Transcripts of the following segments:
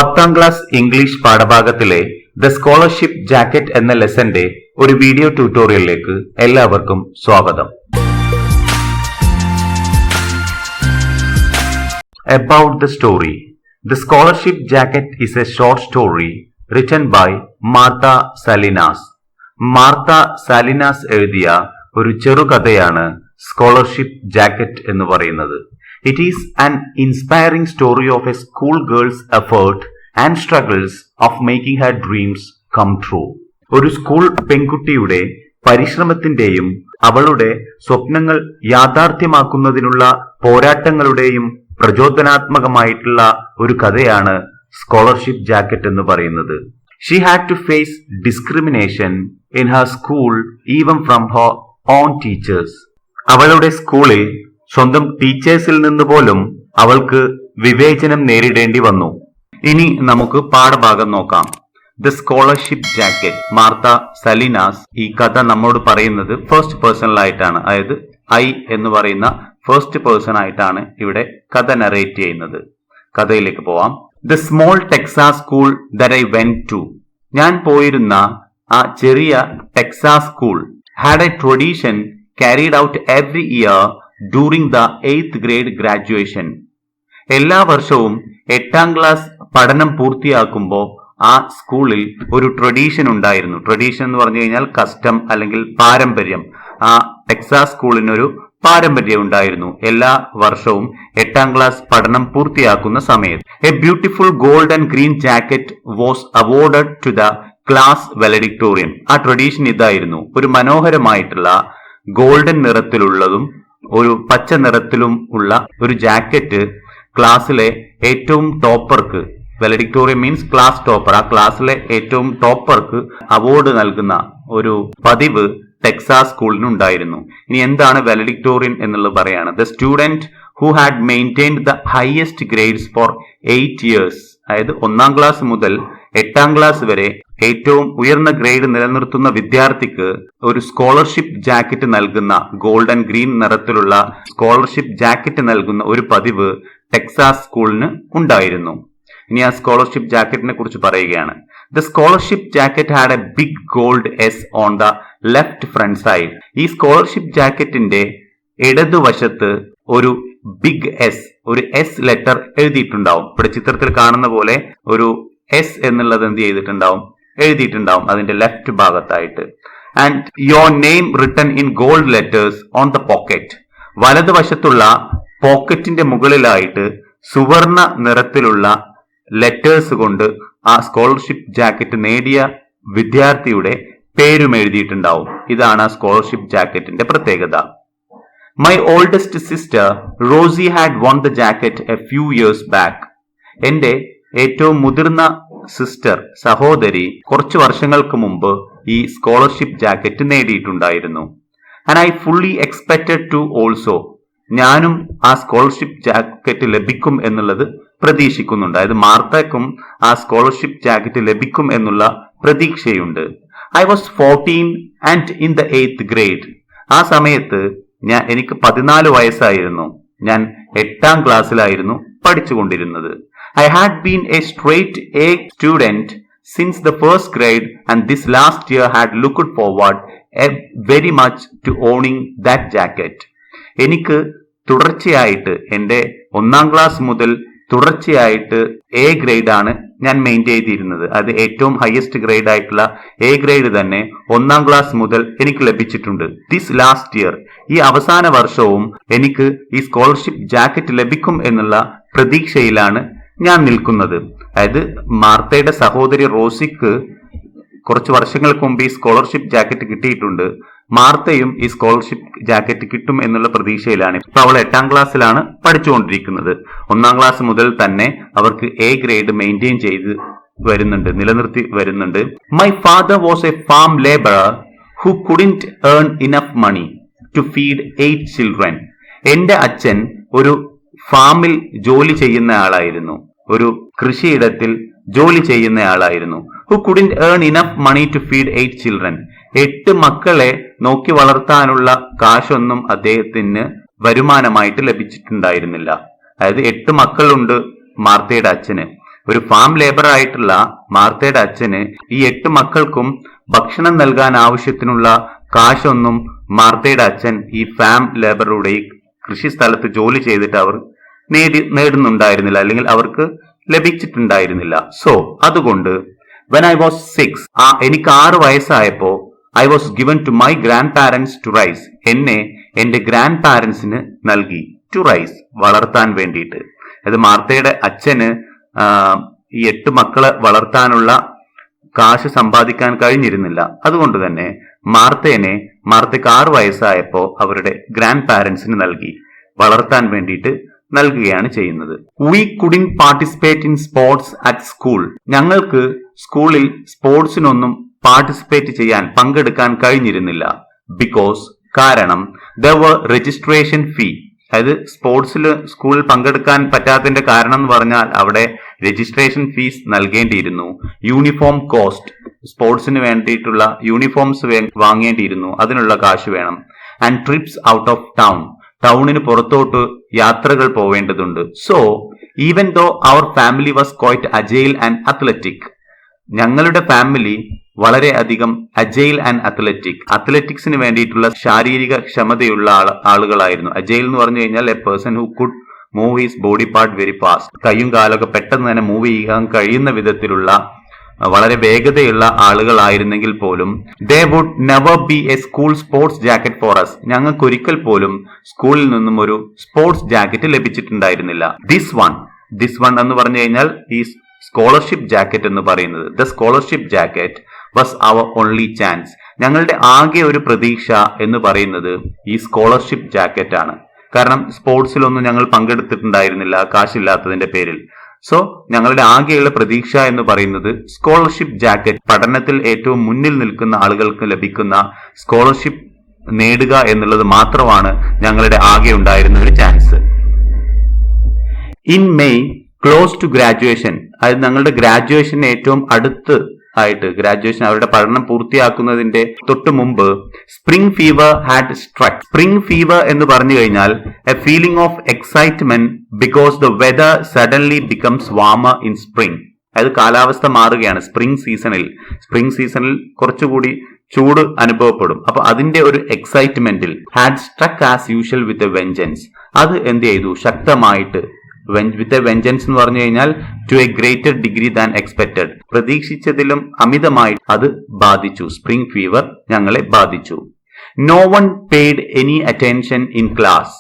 10ാം class English പാഠഭാഗത്തിലെ the scholarship jacket എന്ന ലെസന്റെ ഒരു വീഡിയോ ട്യൂട്ടോറിയലിലേക്ക് എല്ലാവർക്കും സ്വാഗതം. About the story. The Scholarship Jacket is a short story written by Martha Salinas. Martha Salinas എഴുതിയ ഒരു ചെറുകഥയാണ് സ്കോളർഷിപ്പ് ജാക്കറ്റ് എന്ന് പറയുന്നത്. It is an inspiring story of a schoolgirl's effort and struggles of making her dreams come true. ഒരു school പെൺകുട്ടിയുടെ പരിശ്രമത്തിന്റെയും അവളുടെ സ്വപ്നങ്ങൾ യാഥാർത്ഥ്യമാക്കുന്നതിനുള്ള പോരാട്ടങ്ങളുടെയും പ്രചോദനാത്മകമായിട്ടുള്ള ഒരു കഥയാണ് സ്കോളർഷിപ്പ് ജാക്കറ്റ് എന്ന് പറയുന്നത്. She had to face discrimination in her school even from her own teachers. അവളുടെ സ്കൂളിൽ സ്വന്തം ടീച്ചേഴ്സിൽ നിന്ന് പോലും അവൾക്ക് വിവേചനം നേരിടേണ്ടി വന്നു. ഇനി നമുക്ക് പാഠഭാഗം നോക്കാം. The scholarship jacket. മാർത്ത സലിനാസ് ഈ കഥ നമ്മോട് പറയുന്നത് ഫസ്റ്റ് പേഴ്സണലായിട്ടാണ്, അതായത് ഐ എന്ന് പറയുന്ന ഫസ്റ്റ് പേഴ്സൺ ആയിട്ടാണ് ഇവിടെ കഥ നറേറ്റ് ചെയ്യുന്നത്. കഥയിലേക്ക് പോവാം. The small Texas school that I went to. ഞാൻ പോയിരുന്ന ആ ചെറിയ Texas school had a tradition carried out every year during the 8th grade graduation. എല്ലാ വർഷവും 8ാം ക്ലാസ് പഠനം പൂർത്തിയാക്കുമ്പോൾ ആ സ്കൂളിൽ ഒരു ട്രഡീഷൻ ഉണ്ടായിരുന്നു. ട്രഡീഷൻ എന്ന് പറഞ്ഞു കഴിഞ്ഞാൽ കസ്റ്റം അല്ലെങ്കിൽ പാരമ്പര്യം. ആ ടെക്സാസ് സ്കൂളിനൊരു പാരമ്പര്യം ഉണ്ടായിരുന്നു. എല്ലാ വർഷവും 8ാം ക്ലാസ് പഠനം പൂർത്തിയാക്കുന്ന സമയത്ത് a beautiful gold and green jacket was awarded to the class valedictorian. ആ ട്രഡീഷൻ ഇതായിരുന്നു. ഒരു മനോഹരമായിട്ടുള്ള ഗോൾഡൻ നിറത്തിലുള്ളതും ഒരു പച്ച നിറത്തിലും ഉള്ള ഒരു ജാക്കറ്റ് ക്ലാസ്സിലെ ഏറ്റവും ടോപ്പർക്ക്, വാലഡിക്ടോറിയൻ മീൻസ് ക്ലാസ് ടോപ്പർ, ആ ക്ലാസ്സിലെ ഏറ്റവും ടോപ്പർക്ക് അവാർഡ് നൽകുന്ന ഒരു പതിവ് ടെക്സാസ് സ്കൂളിനുണ്ടായിരുന്നു. ഇനി എന്താണ് വാലഡിക്ടോറിയൻ എന്നുള്ളത് പറയാണ്. The student who had maintained the highest grades for 8 years, അതായത് 1ാം ക്ലാസ് മുതൽ 8ാം ക്ലാസ് വരെ ഏറ്റവും ഉയർന്ന ഗ്രേഡ് നിലനിർത്തുന്ന വിദ്യാർത്ഥിക്ക് ഒരു സ്കോളർഷിപ്പ് ജാക്കറ്റ് നൽകുന്ന, ഗോൾഡ് ആൻഡ് ഗ്രീൻ നിറത്തിലുള്ള സ്കോളർഷിപ്പ് ജാക്കറ്റ് നൽകുന്ന ഒരു പതിവ് ടെക്സാസ് സ്കൂളിന് ഉണ്ടായിരുന്നു. ഇനി ആ സ്കോളർഷിപ്പ് ജാക്കറ്റിനെ കുറിച്ച് പറയുകയാണ്. The scholarship jacket had a big gold S on the left front side. ഈ സ്കോളർഷിപ്പ് ജാക്കറ്റിന്റെ ഇടതുവശത്ത് ഒരു ബിഗ് എസ്, ഒരു എസ് ലെറ്റർ എഴുതിയിട്ടുണ്ടാവും. ഇവിടെ ചിത്രത്തിൽ കാണുന്ന പോലെ ഒരു എസ് എന്നുള്ളത് എന്ത് ചെയ്തിട്ടുണ്ടാവും, എഴുതിയിട്ടുണ്ടാവും അതിന്റെ ലെഫ്റ്റ് ഭാഗത്തായിട്ട്. And your name written in gold letters on the pocket. വലതുവശത്തുള്ള പോക്കറ്റിന്റെ മുകളിലായിട്ട് സുവർണ നിറത്തിലുള്ള ലെറ്റേഴ്സ് കൊണ്ട് ആ സ്കോളർഷിപ്പ് ജാക്കറ്റ് നേടിയ വിദ്യാർത്ഥിയുടെ പേരും എഴുതിയിട്ടുണ്ടാവും. ഇതാണ് ആ സ്കോളർഷിപ്പ് ജാക്കറ്റിന്റെ പ്രത്യേകത. My oldest sister Rosie had won the jacket a few years back. എന്റെ ഏറ്റവും മുതിർന്ന സിസ്റ്റർ, സഹോദരി, കുറച്ചു വർഷങ്ങൾക്ക് മുമ്പ് ഈ സ്കോളർഷിപ്പ് ജാക്കറ്റ് നേടിയിട്ടുണ്ടായിരുന്നു. And I fully expected to also. ഞാനും ആ സ്കോളർഷിപ്പ് ജാക്കറ്റ് ലഭിക്കും എന്നുള്ളത് പ്രതീക്ഷിക്കുന്നുണ്ട്. അതായത് മാർത്തക്കും ആ സ്കോളർഷിപ്പ് ജാക്കറ്റ് ലഭിക്കും എന്നുള്ള പ്രതീക്ഷയുണ്ട്. I was 14 and in the 8th grade. ആ സമയത്ത് എനിക്ക് 14 വയസ്സായിരുന്നു. ഞാൻ 8ാം ക്ലാസ്സിലായിരുന്നു പഠിച്ചുകൊണ്ടിരുന്നത്. I had been a straight A student since the first grade and this last year had looked forward very much to owning that jacket. എനിക്ക് തുടർച്ചയായിട്ട് എൻ്റെ 1ാം class മുതൽ തുടർച്ചയായിട്ട് A ഗ്രേഡ് ആണ് ഞാൻ മെയിൻറ്റെയിൻ ചെയ്തിരുന്നത്. അത് ഏറ്റവും ഹയസ്റ്റ് ഗ്രേഡ് ആയിട്ടുള്ള A ഗ്രേഡ് തന്നെ 1ാം ക്ലാസ് മുതൽ എനിക്ക് ലഭിച്ചിട്ടുണ്ട്. ദിസ് ലാസ്റ്റ് ഇയർ, ഈ അവസാന വർഷവും എനിക്ക് ഈ സ്കോളർഷിപ്പ് ജാക്കറ്റ് ലഭിക്കും എന്നുള്ള പ്രതീക്ഷയിലാണ് ഞാൻ നിൽക്കുന്നത്. അതായത് മാർത്തയുടെ സഹോദരി റോസിക്ക് കുറച്ച് വർഷങ്ങൾക്ക് മുമ്പ് ഈ സ്കോളർഷിപ്പ് ജാക്കറ്റ് കിട്ടിയിട്ടുണ്ട്. മാർത്തയും ഈ സ്കോളർഷിപ്പ് ജാക്കറ്റ് കിട്ടും എന്നുള്ള പ്രതീക്ഷയിലാണ്. ഇപ്പൊ അവൾ 8ാം ക്ലാസ്സിലാണ് പഠിച്ചുകൊണ്ടിരിക്കുന്നത്. 1ാം ക്ലാസ് മുതൽ തന്നെ അവർക്ക് A ഗ്രേഡ് മെയിൻറ്റെയിൻ ചെയ്ത് വരുന്നുണ്ട്, നിലനിർത്തി വരുന്നുണ്ട്. My father was a farm labourer who couldn't earn enough money to feed 8 children. എന്റെ അച്ഛൻ ഒരു ഫാമിൽ ജോലി ചെയ്യുന്ന ആളായിരുന്നു, ഒരു കൃഷിയിടത്തിൽ ജോലി ചെയ്യുന്ന ആളായിരുന്നു. Who couldn't earn enough money to feed 8 children. 8 മക്കളെ നോക്കി വളർത്താനുള്ള കാശൊന്നും അദ്ദേഹത്തിന് വരുമാനമായിട്ട് ലഭിച്ചിട്ടുണ്ടായിരുന്നില്ല. അതായത് 8 മക്കളുണ്ട് മാർത്തയുടെ അച്ഛന്. ഒരു ഫാം ലേബർ ആയിട്ടുള്ള മാർത്തയുടെ അച്ഛന് ഈ 8 മക്കൾക്കും ഭക്ഷണം നൽകാൻ ആവശ്യത്തിനുള്ള കാശൊന്നും മാർത്തയുടെ അച്ഛൻ ഈ ഫാം ലേബറുടെ ഈ കൃഷി സ്ഥലത്ത് ജോലി ചെയ്തിട്ട് അവർ നേടുന്നുണ്ടായിരുന്നില്ല, അല്ലെങ്കിൽ അവർക്ക് ലഭിച്ചിട്ടുണ്ടായിരുന്നില്ല. സോ അതുകൊണ്ട് when I was 6, എനിക്ക് 6 വയസ്സായപ്പോ I was given to my grandparents to raise. എന്നെ എന്റെ ഗ്രാൻഡ് പാരന്റ്സിന് നൽകി, ടു റൈസ്, വളർത്താൻ വേണ്ടിയിട്ട്. അത് മാർത്തയുടെ അച്ഛന് ഈ 8 മക്കളെ വളർത്താനുള്ള കാശ് സമ്പാദിക്കാൻ കഴിഞ്ഞിരുന്നില്ല. അതുകൊണ്ട് തന്നെ മാർത്തയ്ക്ക് 6 വയസ്സായപ്പോ അവരുടെ ഗ്രാൻഡ് പാരന്റ്സിന് നൽകി, വളർത്താൻ വേണ്ടിയിട്ട് നൽകുകയാണ് ചെയ്യുന്നത്. We couldn't participate in sports at school. ഞങ്ങൾക്ക് സ്കൂളിൽ സ്പോർട്സിനൊന്നും പാർട്ടിസിപ്പേറ്റ് ചെയ്യാൻ, പങ്കെടുക്കാൻ കഴിഞ്ഞിരുന്നില്ല. കാരണം there were registration fee. അതായത് സ്കൂളിൽ പങ്കെടുക്കാൻ പറ്റാത്തതിന്റെ കാരണം എന്ന് പറഞ്ഞാൽ അവിടെ രജിസ്ട്രേഷൻ ഫീസ് നൽകേണ്ടിയിരുന്നു. യൂണിഫോം കോസ്റ്റ്, സ്പോർട്സിന് വേണ്ടിയിട്ടുള്ള യൂണിഫോംസ് വാങ്ങേണ്ടിയിരുന്നു, അതിനുള്ള കാശ് വേണം. ആൻഡ് ട്രിപ്സ് ഔട്ട് ഓഫ് ടൗണിന് പുറത്തോട്ട് യാത്രകൾ പോവേണ്ടതുണ്ട്. So even though our family was quite agile and athletic, ഞങ്ങളുടെ ഫാമിലി വളരെയധികം അജൈൽ ആൻഡ് അത്ലറ്റിക്സിന് വേണ്ടിയിട്ടുള്ള ശാരീരിക ക്ഷമതയുള്ള ആളുകളായിരുന്നു. അജൈൽ എന്ന് പറഞ്ഞു കഴിഞ്ഞാൽ a person who could move his body part very fast, കയ്യും കാലൊക്കെ പെട്ടെന്ന് തന്നെ മൂവ് ചെയ്യാൻ കഴിയുന്ന വിധത്തിലുള്ള വളരെ വേഗതയുള്ള ആളുകളായിരുന്നെങ്കിൽ പോലും they would never be a school sports jacket for us. ഞങ്ങൾക്ക് ഒരിക്കൽ പോലും സ്കൂളിൽ നിന്നും ഒരു സ്പോർട്സ് ജാക്കറ്റ് ലഭിച്ചിട്ടുണ്ടായിരുന്നില്ല. ദിസ് വൺ എന്ന് പറഞ്ഞു കഴിഞ്ഞാൽ ഈ സ്കോളർഷിപ്പ് ജാക്കറ്റ് എന്ന് പറയുന്നത്, the scholarship jacket was our only chance. ഞങ്ങളുടെ ആകെ ഒരു പ്രതീക്ഷ എന്ന് പറയുന്നത് ഈ സ്കോളർഷിപ്പ് ജാക്കറ്റ് ആണ്. കാരണം സ്പോർട്സിലൊന്നും ഞങ്ങൾ പങ്കെടുത്തിട്ടുണ്ടായിരുന്നില്ല കാശില്ലാത്തതിന്റെ പേരിൽ. സോ ഞങ്ങളുടെ ആകെയുള്ള പ്രതീക്ഷ എന്ന് പറയുന്നത് സ്കോളർഷിപ്പ് ജാക്കറ്റ്, പഠനത്തിൽ ഏറ്റവും മുന്നിൽ നിൽക്കുന്ന ആളുകൾക്ക് ലഭിക്കുന്ന സ്കോളർഷിപ്പ് നേടുക എന്നുള്ളത് മാത്രമാണ് ഞങ്ങളുടെ ആകെ ഉണ്ടായിരുന്ന ഒരു chance. In May close to graduation, അതായത് ഞങ്ങളുടെ ഗ്രാജുവേഷന് ഏറ്റവും അടുത്ത് ആയിട്ട്, ഗ്രാജുവേഷൻ അവരുടെ പഠനം പൂർത്തിയാക്കുന്നതിന്റെ തൊട്ട് മുമ്പ് spring fever had സ്ട്രക്ക്. Spring fever എന്ന് പറഞ്ഞു കഴിഞ്ഞാൽ A feeling of excitement because the weather suddenly becomes warmer in spring. അതായത് കാലാവസ്ഥ മാറുകയാണ് സ്പ്രിംഗ് സീസണിൽ കുറച്ചുകൂടി ചൂട് അനുഭവപ്പെടും. അപ്പൊ അതിന്റെ ഒരു എക്സൈറ്റ്മെന്റിൽ had struck as usual with a vengeance. അത് എന്ത് ചെയ്തു, ശക്തമായിട്ട്, വിത്ത് എ വെഞ്ചൻസ് എന്ന് പറഞ്ഞു കഴിഞ്ഞാൽ to a greater degree than expected, പ്രതീക്ഷിച്ചതിലും അമിതമായി അത് ബാധിച്ചു. സ്പ്രിംഗ് ഫീവർ ഞങ്ങളെ ബാധിച്ചു. No one paid any attention in class.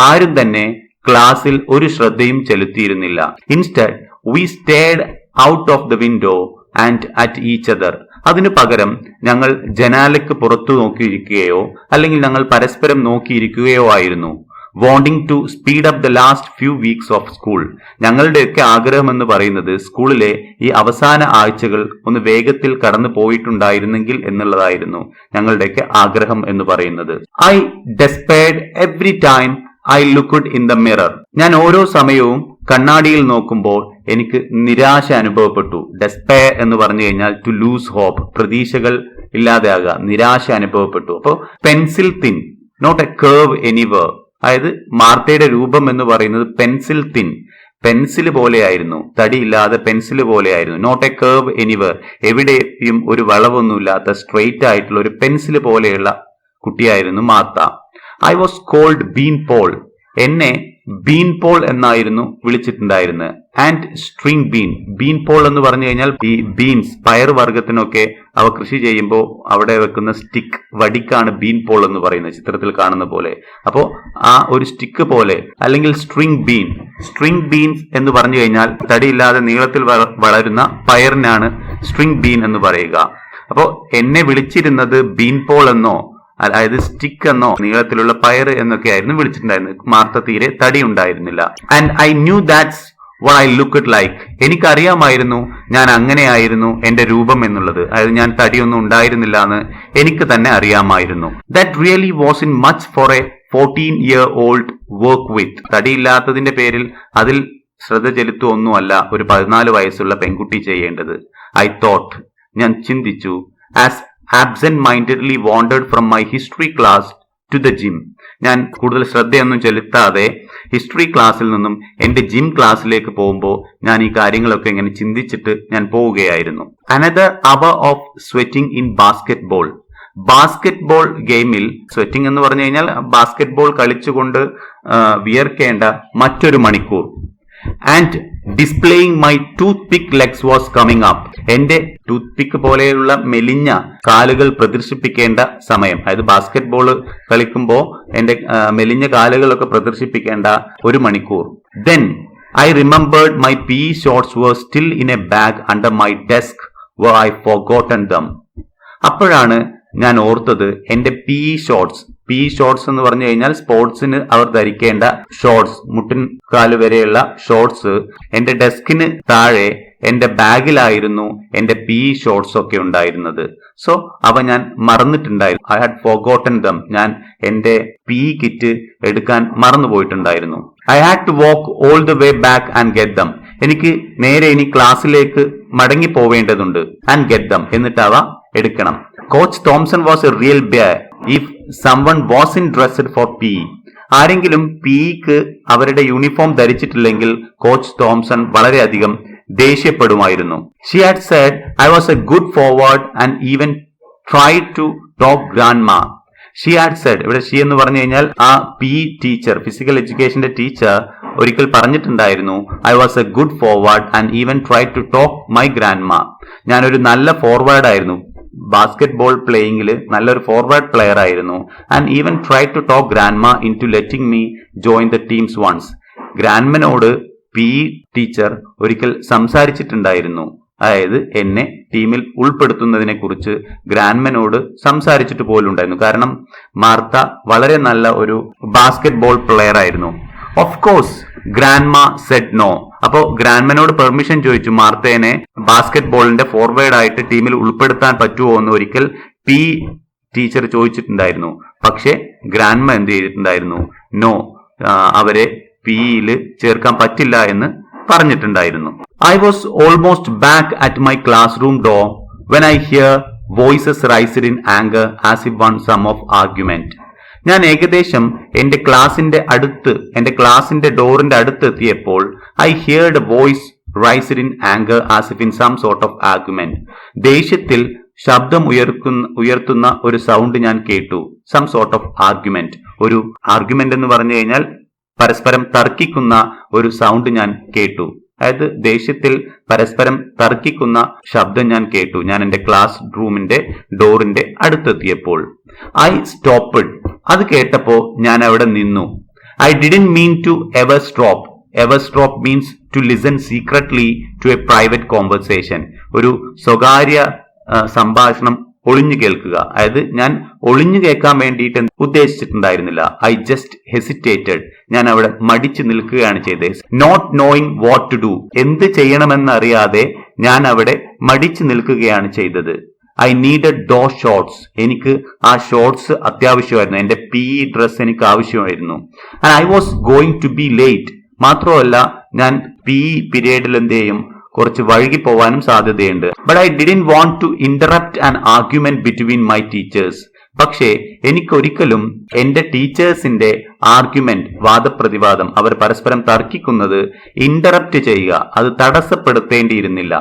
ആരും തന്നെ ക്ലാസ്സിൽ ഒരു ശ്രദ്ധയും ചെലുത്തിയിരുന്നില്ല. Instead we stared out of the window and at each other. അതിനു പകരം ഞങ്ങൾ ജനാലയ്ക്ക് പുറത്തു നോക്കിയിരിക്കുകയോ അല്ലെങ്കിൽ ഞങ്ങൾ പരസ്പരം നോക്കിയിരിക്കുകയോ ആയിരുന്നു. wanting to speed up the last few weeks of school. ഞങ്ങളുടെയൊക്കെ ആഗ്രഹം എന്ന് പറയുന്നത് സ്കൂളിലെ ഈ അവസാന ആഴ്ചകൾ ഒന്ന് വേഗത്തിൽ കടന്നു പോയിട്ടുണ്ടായിരുന്നെങ്കിൽ എന്നുള്ളതായിരുന്നു ഞങ്ങളുടെയൊക്കെ ആഗ്രഹം എന്ന് പറയുന്നത്. I despaired every time I looked in the mirror. ഞാൻ ഓരോ സമയവും കണ്ണാടിയിൽ നോക്കുമ്പോൾ എനിക്ക് നിരാശ അനുഭവപ്പെട്ടു. ഡെസ്പെയർ എന്ന് പറഞ്ഞു കഴിഞ്ഞാൽ ടു ലൂസ് ഹോപ്പ്, പ്രതീക്ഷകൾ ഇല്ലാതെയാകുക, നിരാശ അനുഭവപ്പെട്ടു. അപ്പോൾ pencil thin, not a curve anywhere. അതായത് മാർത്തയുടെ രൂപം എന്ന് പറയുന്നത് പെൻസിൽ തിൻ, പെൻസിൽ പോലെയായിരുന്നു, തടിയില്ലാതെ പെൻസിൽ പോലെയായിരുന്നു. നോട്ട് എ കർവ് എനിവർ, എവിടെയും ഒരു വളവൊന്നുമില്ലാത്ത സ്ട്രെയിറ്റ് ആയിട്ടുള്ള ഒരു പെൻസിൽ പോലെയുള്ള കുട്ടിയായിരുന്നു Martha. I was called bean pole. എന്നെ ബീൻ പോൾ എന്നായിരുന്നു വിളിച്ചിട്ടുണ്ടായിരുന്നത്. And string bean. Bean pole എന്ന് പറഞ്ഞു കഴിഞ്ഞാൽ ഈ ബീൻസ്, പയർ വർഗത്തിനൊക്കെ അവ കൃഷി ചെയ്യുമ്പോൾ അവിടെ വെക്കുന്ന സ്റ്റിക്ക്, വടിക്കാണ് ബീൻ പോൾ എന്ന് പറയുന്നത്, ചിത്രത്തിൽ കാണുന്ന പോലെ. അപ്പോ ആ ഒരു സ്റ്റിക്ക് പോലെ, അല്ലെങ്കിൽ സ്ട്രിംഗ് ബീൻസ് എന്ന് പറഞ്ഞു കഴിഞ്ഞാൽ തടിയില്ലാതെ നീളത്തിൽ വളരുന്ന പയറിനാണ് സ്ട്രിംഗ് ബീൻ എന്ന് പറയുക. അപ്പോ എന്നെ വിളിച്ചിരുന്നത് ബീൻ പോൾ എന്നോ അതായത് സ്റ്റിക്ക് എന്നോ നീളത്തിലുള്ള പയർ എന്നൊക്കെ ആയിരുന്നു വിളിച്ചിട്ടുണ്ടായിരുന്നത്. മാർത്ത തീരെ തടി ഉണ്ടായിരുന്നില്ല. And I knew that's what I looked like. എനിക്കറിയാമായിരുന്നു ഞാൻ അങ്ങനെയായിരുന്നു എന്റെ രൂപം എന്നുള്ളത്. അതായത് ഞാൻ തടിയൊന്നും ഉണ്ടായിരുന്നില്ല എന്ന് എനിക്ക് തന്നെ അറിയാമായിരുന്നു. That really wasn't much for a 14-year-old work with. തടിയില്ലാത്തതിന്റെ പേരിൽ അതിൽ ശ്രദ്ധ ചെലുത്തുകയൊന്നുമല്ല ഒരു 14 വയസ്സുള്ള പെൺകുട്ടി ചെയ്യേണ്ടത്. ഐ തോട്ട്, ഞാൻ ചിന്തിച്ചു, as absent-mindedly wandered from my history class to the gym. ഞാൻ കൂടുതൽ ശ്രദ്ധയൊന്നും ചെലുത്താതെ ഹിസ്റ്ററി ക്ലാസ്സിൽ നിന്നും എന്റെ ജിം ക്ലാസ്സിലേക്ക് പോകുമ്പോൾ ഞാൻ ഈ കാര്യങ്ങളൊക്കെ ഇങ്ങനെ ചിന്തിച്ചിട്ട് ഞാൻ പോവുകയായിരുന്നു. Another hour of sweating in basketball. Basketball ഗെയിമിൽ സ്വെറ്റിംഗ് എന്ന് പറഞ്ഞു കഴിഞ്ഞാൽ ബാസ്കറ്റ്ബോൾ കളിച്ചുകൊണ്ട് വിയർക്കേണ്ട മറ്റൊരു മണിക്കൂർ. And displaying my tooth pick legs was coming up. എന്റെ ടൂത്ത് പിക്ക് പോലെയുള്ള മെലിഞ്ഞ കാലുകൾ പ്രദർശിപ്പിക്കേണ്ട സമയം, അതായത് ബാസ്കറ്റ് ബോൾ കളിക്കുമ്പോൾ എന്റെ മെലിഞ്ഞ കാലുകളൊക്കെ പ്രദർശിപ്പിക്കേണ്ട ഒരു മണിക്കൂർ. Then I remembered my PE shorts were still in a bag under my desk where I forgotten them. അപ്പോഴാണ് ഞാൻ ഓർത്തത് എന്റെ PE ഷോർട്സ് എന്ന് പറഞ്ഞു കഴിഞ്ഞാൽ സ്പോർട്സിന് അവർ ധരിക്കേണ്ട ഷോർട്സ്, മുട്ടിൻ കാല് വരെയുള്ള ഷോർട്സ് എന്റെ ഡെസ്കിന് താഴെ എന്റെ ബാഗിലായിരുന്നു എന്റെ PE ഷോർട്സ് ഒക്കെ ഉണ്ടായിരുന്നത്. സോ അവ ഞാൻ മറന്നിട്ടുണ്ടായിരുന്നു. I had forgotten them. ഞാൻ എന്റെ PE കിറ്റ് എടുക്കാൻ മറന്നുപോയിട്ടുണ്ടായിരുന്നു. I had to walk all the way back and get them. എനിക്ക് നേരെ ഇനി ക്ലാസ്സിലേക്ക് മടങ്ങി പോവേണ്ടതുണ്ട്. ആൻഡ് ഗെറ്റ് ദം, എന്നിട്ട് അവ എടുക്കണം. Coach Thompson was a real bear if someone wasn't dressed for PE. ആരെങ്കിലും PEക്ക് അവരുടെ യൂണിഫോം ധരിച്ചിട്ടില്ലെങ്കിൽ കോച്ച് തോംസൺ വളരെയധികം ദേഷ്യപ്പെടുമായിരുന്നു. She had said I was a good forward and even try to talk Grandma. She had said, ഇവിടെ she എന്ന് പറഞ്ഞു കഴിഞ്ഞാൽ ആ PE ടീച്ചർ, ഫിസിക്കൽ എഡ്യൂക്കേഷന്റെ ടീച്ചർ ഒരിക്കൽ പറഞ്ഞിട്ടുണ്ടായിരുന്നു, I was a good forward and even try to talk my Grandma. ഞാനൊരു നല്ല ഫോർവേഡ് ആയിരുന്നു, ബാസ്കറ്റ് ബോൾ പ്ലേയിങ്ങിൽ നല്ലൊരു ഫോർവേഡ് പ്ലെയർ ആയിരുന്നു. And even try to talk Grandma into letting me join the teams once. ഗ്രാൻഡ്മനോട് PE teacher ഒരിക്കൽ സംസാരിച്ചിട്ടുണ്ടായിരുന്നു, അതായത് എന്നെ ടീമിൽ ഉൾപ്പെടുത്തുന്നതിനെ കുറിച്ച് ഗ്രാൻഡ്മനോട് സംസാരിച്ചിട്ട് പോലും ഉണ്ടായിരുന്നു. കാരണം മാർത്ത വളരെ നല്ല ഒരു ബാസ്കറ്റ് ബോൾ പ്ലെയർ ആയിരുന്നു. Of course grandma said no. അപ്പോ ഗ്രാൻഡ്മനോട് പെർമിഷൻ ചോദിച്ചു മാർത്തേനെ ബാസ്കറ്റ് ബോളിന്റെ ഫോർവേഡ് ആയിട്ട് ടീമിൽ ഉൾപ്പെടുത്താൻ പറ്റുമോ എന്ന് ഒരിക്കൽ PE ടീച്ചർ ചോദിച്ചിട്ടുണ്ടായിരുന്നു. പക്ഷെ ഗ്രാൻഡ്മ എന്ത് ചെയ്തിട്ടുണ്ടായിരുന്നു, നോ, അവരെ PEയിൽ ചേർക്കാൻ പറ്റില്ല എന്ന് പറഞ്ഞിട്ടുണ്ടായിരുന്നു. I was almost back at my classroom door when I hear voices raised in anger as if one some of argument. ഞാൻ ഏകദേശം എന്റെ ക്ലാസിന്റെ ഡോറിന്റെ അടുത്ത് എത്തിയപ്പോൾ I heard voice raised in anger as if in some sort of argument. ദേഷ്യത്തിൽ ശബ്ദം ഉയർത്തുന്ന ഒരു സൗണ്ട് ഞാൻ കേട്ടു. Some sort of argument. ഒരു ആർഗ്യുമെന്റ് എന്ന് പറഞ്ഞു കഴിഞ്ഞാൽ പരസ്പരം തർക്കിക്കുന്ന ഒരു സൗണ്ട് ഞാൻ കേട്ടു. അതായത് ദേഷ്യത്തിൽ പരസ്പരം തർക്കിക്കുന്ന ശബ്ദം ഞാൻ കേട്ടു. ഞാൻ എന്റെ ക്ലാസ് റൂമിന്റെ ഡോറിന്റെ അടുത്തെത്തിയപ്പോൾ ഐ സ്റ്റോപ്പ്ഡ്. അത് കേട്ടപ്പോ ഞാൻ അവിടെ നിന്നു. I didn't mean to eavesdrop. Eavesdrop means to listen secretly to a private conversation. ഒരു സ്വകാര്യ സംഭാഷണം ഒളിഞ്ഞു കേൾക്കുക. അതായത് ഞാൻ ഒളിഞ്ഞു കേൾക്കാൻ വേണ്ടിയിട്ട് ഉദ്ദേശിച്ചിട്ടുണ്ടായിരുന്നില്ല. I just hesitated. ഞാൻ അവിടെ മടിച്ചു നിൽക്കുകയാണ് ചെയ്തത്. Not knowing what to do. എന്ത് ചെയ്യണമെന്നറിയാതെ ഞാൻ അവിടെ മടിച്ചു നിൽക്കുകയാണ് ചെയ്തത്. I needed those shorts. എനിക്ക് ആ ഷോർട്സ് അത്യാവശ്യമായിരുന്നു. എന്റെ PE ഡ്രസ് എനിക്ക് ആവശ്യമായിരുന്നു. And I was going to be late. മാത്രമല്ല ഞാൻ PE പീരീഡിൽ എന്ത് ചെയ്യും, കുറച്ച് വഴുകി പോവാനും സാധ്യതയുണ്ട്. But I didn't want to interrupt an argument between my teachers. പക്ഷേ എനിക്കൊരിക്കലും എന്റെ ടീച്ചേഴ്സിന്റെ ആർഗ്യുമെന്റ്, വാദപ്രതിവാദം, അവർ പരസ്പരം തർക്കിക്കുന്നത് ഇന്ററപ്റ്റ് ചെയ്യുക, അത് തടസ്സപ്പെടുത്തേണ്ടിയിരുന്നില്ല.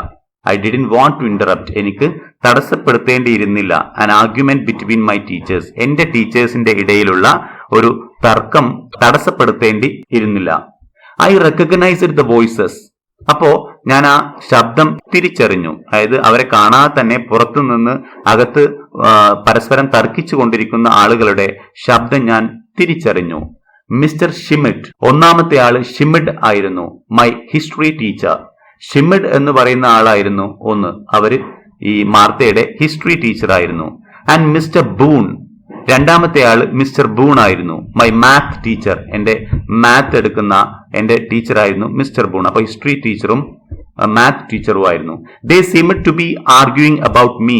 I didn't want to interrupt. എനിക്ക് തടസ്സപ്പെടുത്തേണ്ടിയിരുന്നില്ല an argument between my teachers. എന്റെ ടീച്ചേഴ്സിന്റെ ഇടയിലുള്ള ഒരു തർക്കം തടസ്സപ്പെടുത്തേണ്ടി ഇരുന്നില്ല. I recognised the voices. അപ്പോ ഞാൻ ആ ശബ്ദം തിരിച്ചറിഞ്ഞു. അതായത് അവരെ കാണാതെ തന്നെ പുറത്തു നിന്ന് അകത്ത് പരസ്പരം തർക്കിച്ചു കൊണ്ടിരിക്കുന്ന ആളുകളുടെ ശബ്ദം ഞാൻ തിരിച്ചറിഞ്ഞു. മിസ്റ്റർ ഷിമിഡ്, ഒന്നാമത്തെ ആള് ഷിമിഡ് ആയിരുന്നു, മൈ ഹിസ്റ്ററി ടീച്ചർ. ഷിമിഡ് എന്ന് പറയുന്ന ആളായിരുന്നു ഒന്ന്. അവര് ഈ മാർത്തയുടെ ഹിസ്റ്ററി ടീച്ചർ ആയിരുന്നു. ആൻഡ് മിസ്റ്റർ ബൂൺ, രണ്ടാമത്തെ ആള് മിസ്റ്റർ ബൂൺ ആയിരുന്നു, മൈ മാത്ത് ടീച്ചർ. എന്റെ മാത്ത് എടുക്കുന്ന എന്റെ ടീച്ചർ ആയിരുന്നു മിസ്റ്റർ ബൂൺ. അപ്പൊ ഹിസ്റ്ററി ടീച്ചറും മാത്ത് ടീച്ചറും ആയിരുന്നു. They seemed to be arguing about me.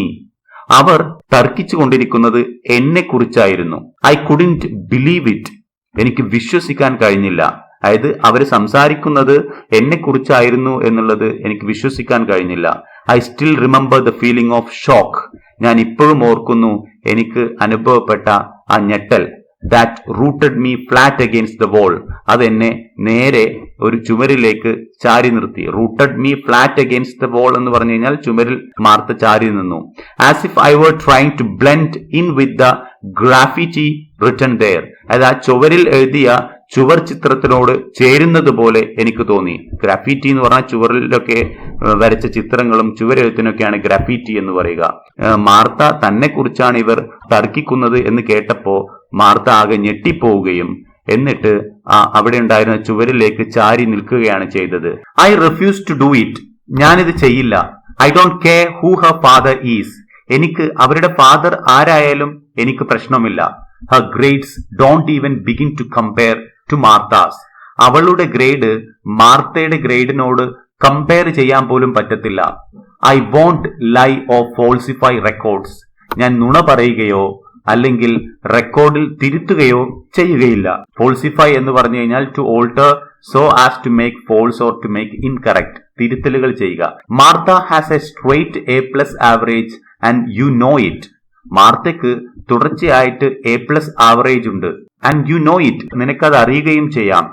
അവർ തർക്കിച്ചു കൊണ്ടിരിക്കുന്നത് എന്നെ കുറിച്ചായിരുന്നു. I couldn't believe it. എനിക്ക് വിശ്വസിക്കാൻ കഴിഞ്ഞില്ല. അതായത് അവർ സംസാരിക്കുന്നത് എന്നെ കുറിച്ചായിരുന്നു എന്നുള്ളത് എനിക്ക് വിശ്വസിക്കാൻ കഴിഞ്ഞില്ല. I still remember the feeling of shock. ഞാൻ ഇപ്പോഴും ഓർക്കുന്നു എനിക്ക് അനുഭവപ്പെട്ട ആ ഞെട്ടൽ. That rooted me flat against the wall. അതെന്നെ നേരെ ഒരു ചുമരിലേക്ക് ചാരി നിർത്തി. Rooted me flat against the wall എന്ന് പറഞ്ഞു കഴിഞ്ഞാൽ ചുമരിൽ മാർത്ത ചാരി നിന്നു. As if I were trying to blend in with the graffiti written there. അതായത് ആ ചുവരിൽ എഴുതിയ ചുവർ ചിത്രത്തിനോട് ചേരുന്നത് പോലെ എനിക്ക് തോന്നി. ഗ്രാഫിറ്റി എന്ന് പറഞ്ഞാൽ ചുവരിലൊക്കെ വരച്ച ചിത്രങ്ങളും ചുവരെഴുത്തിനൊക്കെയാണ് ഗ്രാഫിറ്റി എന്ന് പറയുക. മാർത്ത തന്നെ കുറിച്ചാണ് ഇവർ തർക്കിക്കുന്നത് എന്ന് കേട്ടപ്പോ മാർത്ത ആകെ ഞെട്ടിപ്പോവുകയും എന്നിട്ട് അവിടെ ഉണ്ടായിരുന്ന ചുവരിലേക്ക് ചാരി നിൽക്കുകയാണ് ചെയ്തത്. I refuse to do it. ഞാനിത് ചെയ്യില്ല. I don't care who her father is. എനിക്ക് അവരുടെ ഫാദർ ആരായാലും എനിക്ക് പ്രശ്നമില്ല. Her grades don't even begin to compare to Martha's. അവളുടെ ഗ്രേഡ് മാർത്തയുടെ ഗ്രേഡിനോട് കമ്പയർ ചെയ്യാൻ പോലും പറ്റത്തില്ല. I won't lie or falsify records. ഞാൻ നുണ പറയുകയോ അല്ലെങ്കിൽ റെക്കോർഡിൽ തിരുത്തുകയോ ചെയ്യുകയില്ല. ഫോൾസിഫൈ എന്ന് പറഞ്ഞു കഴിഞ്ഞാൽ to alter so as to make false or to make incorrect, തിരുത്തലുകൾ ചെയ്യുക. Martha has a straight A+ average and you know it. മാർത്തയ്ക്ക് തുടർച്ചയായിട്ട് A+ ആവറേജ് ഉണ്ട്. ആൻഡ് യു നോ ഇറ്റ്, നിനക്കത് അറിയുകയും ചെയ്യാം.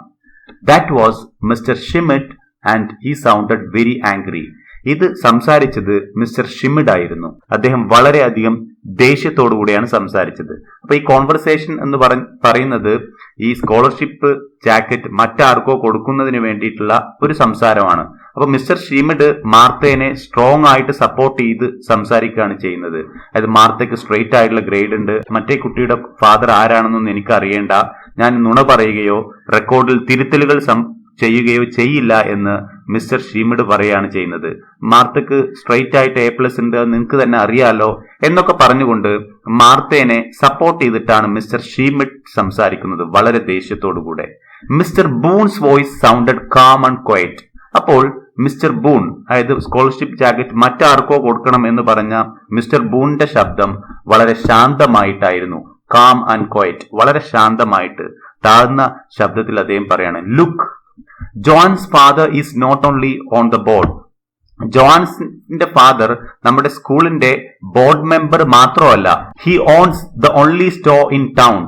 That was Mr Schmidt and he sounded very angry. ഇത് സംസാരിച്ചത് മിസ്റ്റർ ഷിമിഡ് ആയിരുന്നു. അദ്ദേഹം വളരെയധികം ദേഷ്യത്തോടു കൂടിയാണ് സംസാരിച്ചത്. അപ്പൊ ഈ കോൺവെർസേഷൻ എന്ന് പറയുന്നത് ഈ സ്കോളർഷിപ്പ് ജാക്കറ്റ് മറ്റാർക്കോ കൊടുക്കുന്നതിന് വേണ്ടിയിട്ടുള്ള ഒരു സംസാരമാണ്. അപ്പൊ മിസ്റ്റർ ഷിമിഡ് മാർത്തേനെ സ്ട്രോങ് ആയിട്ട് സപ്പോർട്ട് ചെയ്ത് സംസാരിക്കുകയാണ് ചെയ്യുന്നത്. അതായത് മാർത്തയ്ക്ക് സ്ട്രെയിറ്റ് ആയിട്ടുള്ള ഗ്രേഡ് ഉണ്ട്, മറ്റേ കുട്ടിയുടെ ഫാദർ ആരാണെന്നൊന്നും എനിക്ക് അറിയേണ്ട, ഞാൻ നുണ പറയുകയോ റെക്കോർഡിൽ തിരുത്തലുകൾ ചെയ്യുകയോ ചെയ്യില്ല എന്ന് മിസ്റ്റർ ഷീമിഡ് പറയുകയാണ് ചെയ്യുന്നത്. മാർത്തക്ക് സ്ട്രെയിറ്റ് ആയിട്ട് A+ ഉണ്ട്, നിങ്ങൾക്ക് തന്നെ അറിയാലോ എന്നൊക്കെ പറഞ്ഞുകൊണ്ട് മാർത്തേനെ സപ്പോർട്ട് ചെയ്തിട്ടാണ് മിസ്റ്റർ ഷീമിഡ് സംസാരിക്കുന്നത് വളരെ ദേഷ്യത്തോടുകൂടെ. Mr Boone's voice sounded calm and quiet. അപ്പോൾ മിസ്റ്റർ ബൂൺ, അതായത് സ്കോളർഷിപ്പ് ജാക്കറ്റ് മറ്റാർക്കോ കൊടുക്കണം എന്ന് പറഞ്ഞ മിസ്റ്റർ ബൂണിന്റെ ശബ്ദം വളരെ ശാന്തമായിട്ടായിരുന്നു. കാം ആൻഡ് ക്വയറ്റ്, വളരെ ശാന്തമായിട്ട് താഴ്ന്ന ശബ്ദത്തിൽ അദ്ദേഹം പറയാണ്, look, Joan's father is not only on the board. ജോൺസിന്റെ ഫാദർ നമ്മുടെ സ്കൂളിന്റെ ബോർഡ് മെമ്പർ മാത്രമല്ല, he owns the only store in town.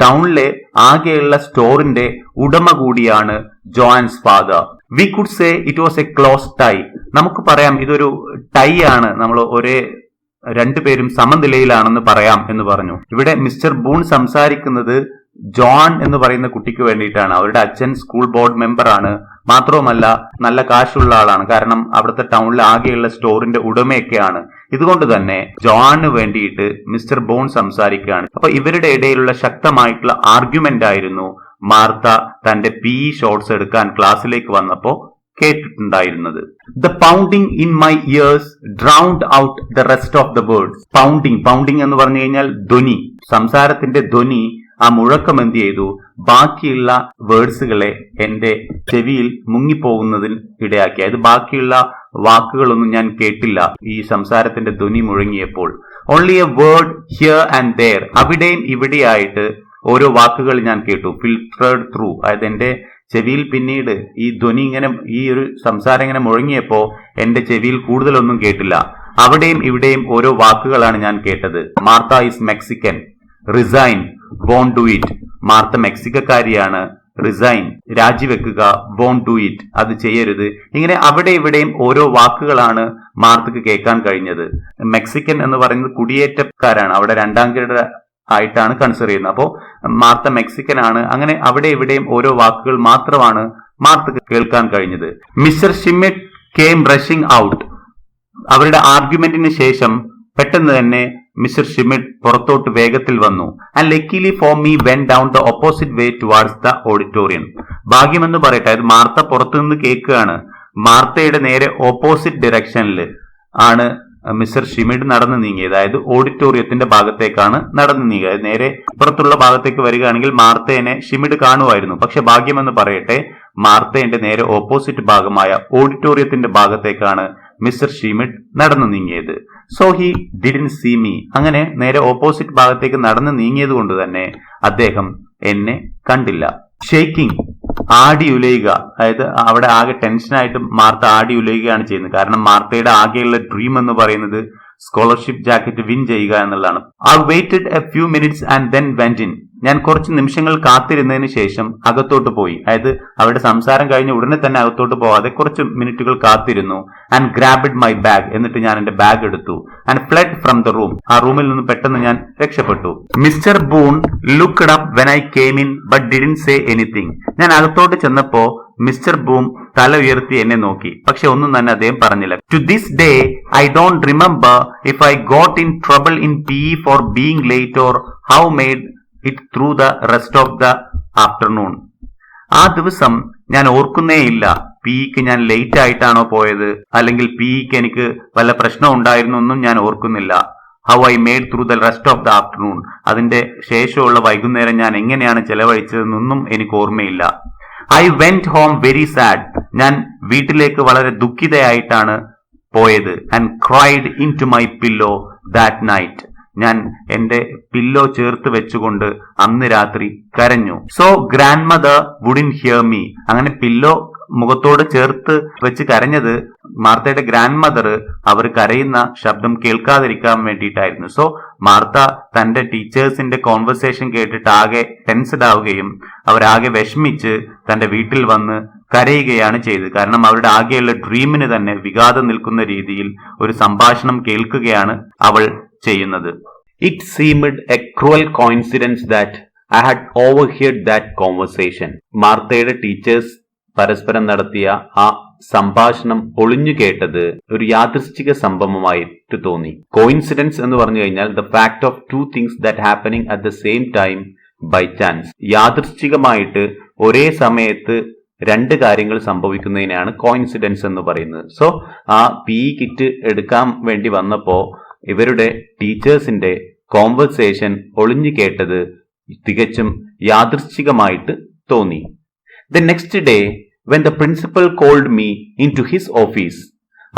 ടൗണിലെ ആകെയുള്ള സ്റ്റോറിന്റെ ഉടമ കൂടിയാണ് Joan's father. We could say it was a close tie. നമുക്ക് പറയാം ഇതൊരു ടൈ ആണ്, നമ്മൾ ഒരേ രണ്ടുപേരും സമനിലയിലാണെന്ന് പറയാം എന്ന് പറഞ്ഞു. ഇവിടെ മിസ്റ്റർ ബൂൺ സംസാരിക്കുന്നത് ജോൺ എന്ന് പറയുന്ന കുട്ടിക്ക് വേണ്ടിയിട്ടാണ്. അവരുടെ അച്ഛൻ സ്കൂൾ ബോർഡ് മെമ്പർ ആണ്, മാത്രവുമല്ല നല്ല കാശുള്ള ആളാണ്. കാരണം അവിടുത്തെ ടൗണിൽ ആകെയുള്ള സ്റ്റോറിന്റെ ഉടമയൊക്കെയാണ്. ഇതുകൊണ്ട് തന്നെ ജോണിന് വേണ്ടിയിട്ട് മിസ്റ്റർ ബോൺ സംസാരിക്കുകയാണ്. അപ്പൊ ഇവരുടെ ഇടയിലുള്ള ശക്തമായിട്ടുള്ള ആർഗ്യുമെന്റ് ആയിരുന്നു മാർത്ത തന്റെ PE ഷോർട്സ് എടുക്കാൻ ക്ലാസ്സിലേക്ക് വന്നപ്പോ കേട്ടിട്ടുണ്ടായിരുന്നത്. The pounding in my ears drowned out the rest of the words. Pounding എന്ന് പറഞ്ഞു കഴിഞ്ഞാൽ ധ്വനി, സംസാരത്തിന്റെ ധ്വനി, ആ മുഴക്കം എന്ത് ചെയ്തു, ബാക്കിയുള്ള വേർഡ്സുകളെ എന്റെ ചെവിയിൽ മുങ്ങിപ്പോകുന്നതിന് ഇടയാക്കി. അതായത് ബാക്കിയുള്ള വാക്കുകളൊന്നും ഞാൻ കേട്ടില്ല ഈ സംസാരത്തിന്റെ ധ്വനി മുഴങ്ങിയപ്പോൾ. Only a word here and there. അവിടെയും ഇവിടെയായിട്ട് ഓരോ വാക്കുകൾ ഞാൻ കേട്ടു. ഫിൽട്ടേർഡ് ത്രൂ, അതായത് എന്റെ ചെവിയിൽ പിന്നീട് ഈ ധ്വനി ഇങ്ങനെ, ഈ ഒരു സംസാരം ഇങ്ങനെ മുഴങ്ങിയപ്പോ എന്റെ ചെവിയിൽ കൂടുതലൊന്നും കേട്ടില്ല. അവിടെയും ഇവിടെയും ഓരോ വാക്കുകളാണ് ഞാൻ കേട്ടത്. Martha is Mexican, resign, won't do it. മാർത്ത മെക്സിക്കക്കാരിയാണ്, റിസൈൻ, രാജിവെക്കുക, വോണ്ട് ഡു ഇറ്റ്, അത് ചെയ്യരുത്. ഇങ്ങനെ അവിടെ ഇവിടെയും ഓരോ വാക്കുകളാണ് മാർത്തക്ക് കേൾക്കാൻ കഴിഞ്ഞത്. മെക്സിക്കൻ എന്ന് പറയുന്നത് കുടിയേറ്റക്കാരാണ്, അവിടെ രണ്ടാംകിട ആയിട്ടാണ് കൺസിഡർ ചെയ്യുന്നത്. അപ്പോൾ മാർത്ത മെക്സിക്കൻ ആണ്. അങ്ങനെ അവിടെ ഇവിടെയും ഓരോ വാക്കുകൾ മാത്രമാണ് മാർത്തക്ക് കേൾക്കാൻ കഴിഞ്ഞത്. Mr Schmidt came rushing out. അവരുടെ ആർഗ്യുമെന്റിന് ശേഷം പെട്ടെന്ന് തന്നെ മിസ്റ്റർ ഷിമിഡ് പുറത്തോട്ട് വേഗത്തിൽ വന്നു. And luckily for me went down the opposite way towards the auditorium. ഭാഗ്യമെന്ന് പറയട്ടെ, അത് മാർത്ത പുറത്തുനിന്ന് കേൾക്കുകയാണ്. മാർത്തയുടെ നേരെ ഓപ്പോസിറ്റ് ഡയറക്ഷനിൽ ആണ് മിസ്റ്റർ ഷിമിഡ് നടന്നു നീങ്ങിയത്. അതായത് ഓഡിറ്റോറിയത്തിന്റെ ഭാഗത്തേക്കാണ് നടന്നു നീങ്ങിയത്. നേരെ പുറത്തുള്ള ഭാഗത്തേക്ക് വരികയാണെങ്കിൽ മാർത്തേനെ ഷിമിഡ് കാണുമായിരുന്നു. പക്ഷെ ഭാഗ്യമെന്ന് പറയട്ടെ, മാർത്തേന്റെ നേരെ ഓപ്പോസിറ്റ് ഭാഗമായ ഓഡിറ്റോറിയത്തിന്റെ ഭാഗത്തേക്കാണ് മിസ്റ്റർ ഷിമിഡ് നടന്നു നീങ്ങിയത്. So he didn't see me. അങ്ങനെ നേരെ ഓപ്പോസിറ്റ് ഭാഗത്തേക്ക് നടന്നു നീങ്ങിയത് കൊണ്ട് തന്നെ അദ്ദേഹം എന്നെ കണ്ടില്ല. ഷേക്കിംഗ്, ആടി ഉലയുക, അതായത് അവിടെ ആകെ ടെൻഷനായിട്ട് മാർത്ത ആടി ഉലയുകയാണ് ചെയ്യുന്നത്. കാരണം മാർത്തയുടെ ആകെയുള്ള ഡ്രീം എന്ന് പറയുന്നത് സ്കോളർഷിപ്പ് ജാക്കറ്റ് വിൻ ചെയ്യുക എന്നുള്ളതാണ്. I weighted A few minutes and then went in. ഞാൻ കുറച്ച് നിമിഷങ്ങൾ കാത്തിരുന്നതിന് ശേഷം അകത്തോട്ട് പോയി. അതായത് അവരുടെ സംസാരം കഴിഞ്ഞ് ഉടനെ തന്നെ അകത്തോട്ട് പോവാതെ കുറച്ച് മിനിറ്റുകൾ കാത്തിരുന്നു. ആൻഡ് ഗ്രാബ്ഡ് മൈ ബാഗ്, എന്നിട്ട് ഞാൻ എന്റെ ബാഗ് എടുത്തു. And fled from the room, ആ റൂമിൽ നിന്ന് പെട്ടെന്ന് ഞാൻ രക്ഷപ്പെട്ടു. Mister boon looked up when I came in but didn't say anything. ഞാൻ അകത്തോട്ട് ചെന്നപ്പോ മിസ്റ്റർ ബൂം തല ഉയർത്തി എന്നെ നോക്കി, പക്ഷെ ഒന്നും തന്നെ അദ്ദേഹം പറഞ്ഞില്ല. To this day I don't remember if I got in trouble in PE for being late or how made it through the rest of the afternoon. ആ ദിവസം ഞാൻ ഓർക്കുന്നേയില്ല PEക്ക് ഞാൻ ലേറ്റ് ആയിട്ടാണോ പോയത്, അല്ലെങ്കിൽ PEക്ക് എനിക്ക് വല്ല പ്രശ്നം ഉണ്ടായിരുന്നു എന്നും ഞാൻ ഓർക്കുന്നില്ല. How I made through the rest of the afternoon, അതിന്റെ ശേഷമുള്ള വൈകുന്നേരം ഞാൻ എങ്ങനെയാണ് ചെലവഴിച്ചതെന്നൊന്നും എനിക്ക് ഓർമ്മയില്ല. I went home very sad, ഞാൻ വീട്ടിലേക്ക് വളരെ ദുഃഖിതയായിട്ടാണ് പോയത്. And cried into my pillow that night, ഞാൻ എന്റെ പില്ലോ ചേർത്ത് വെച്ചുകൊണ്ട് അന്ന് രാത്രി കരഞ്ഞു. So grandmother wouldn't hear me, അങ്ങനെ പില്ലോ മുഖത്തോട് ചേർത്ത് വെച്ച് കരഞ്ഞത് മാർത്തയുടെ ഗ്രാൻഡ് മദർ അവർ കരയുന്ന ശബ്ദം കേൾക്കാതിരിക്കാൻ വേണ്ടിയിട്ടായിരുന്നു. സോ മാർത്ത തന്റെ ടീച്ചേഴ്സിന്റെ കോൺവെർസേഷൻ കേട്ടിട്ട് ആകെ ടെൻസ്ഡ് ആവുകയും അവരാകെ വിഷമിച്ച് തന്റെ വീട്ടിൽ വന്ന് കരയുകയാണ് ചെയ്തത്. കാരണം അവരുടെ ആകെയുള്ള ഡ്രീമിന് തന്നെ വിഘാതം നിൽക്കുന്ന രീതിയിൽ ഒരു സംഭാഷണം കേൾക്കുകയാണ് അവൾ ചെയ്യുന്നത്. It seemed a cruel coincidence that I had overheard that conversation. മാർത്തയുടെ ടീച്ചേഴ്സ് പരസ്പരം നടത്തിയ ആ സംഭാഷണം ഒളിഞ്ഞു കേട്ടത് ഒരു യാദൃശ്ചിക സംഭവമായിട്ട് തോന്നി. കോയിൻസിഡൻസ് എന്ന് പറഞ്ഞു കഴിഞ്ഞാൽ the fact of two things that happening at the same time by chance. യാദൃശ്ചികമായിട്ട് ഒരേ സമയത്ത് രണ്ട് കാര്യങ്ങൾ സംഭവിക്കുന്നതിനാണ് കോയിൻസിഡൻസ് എന്ന് പറയുന്നത്. സോ ആ PE കിറ്റ് എടുക്കാൻ വേണ്ടി വന്നപ്പോ ഇവരുടെ ടീച്ചേഴ്സിന്റെ കോൺവെർസേഷൻ ഒളിഞ്ഞു കേട്ടത് തികച്ചും യാദൃശ്ചികമായിട്ട് തോന്നി. The next day, when the principal called me into his office,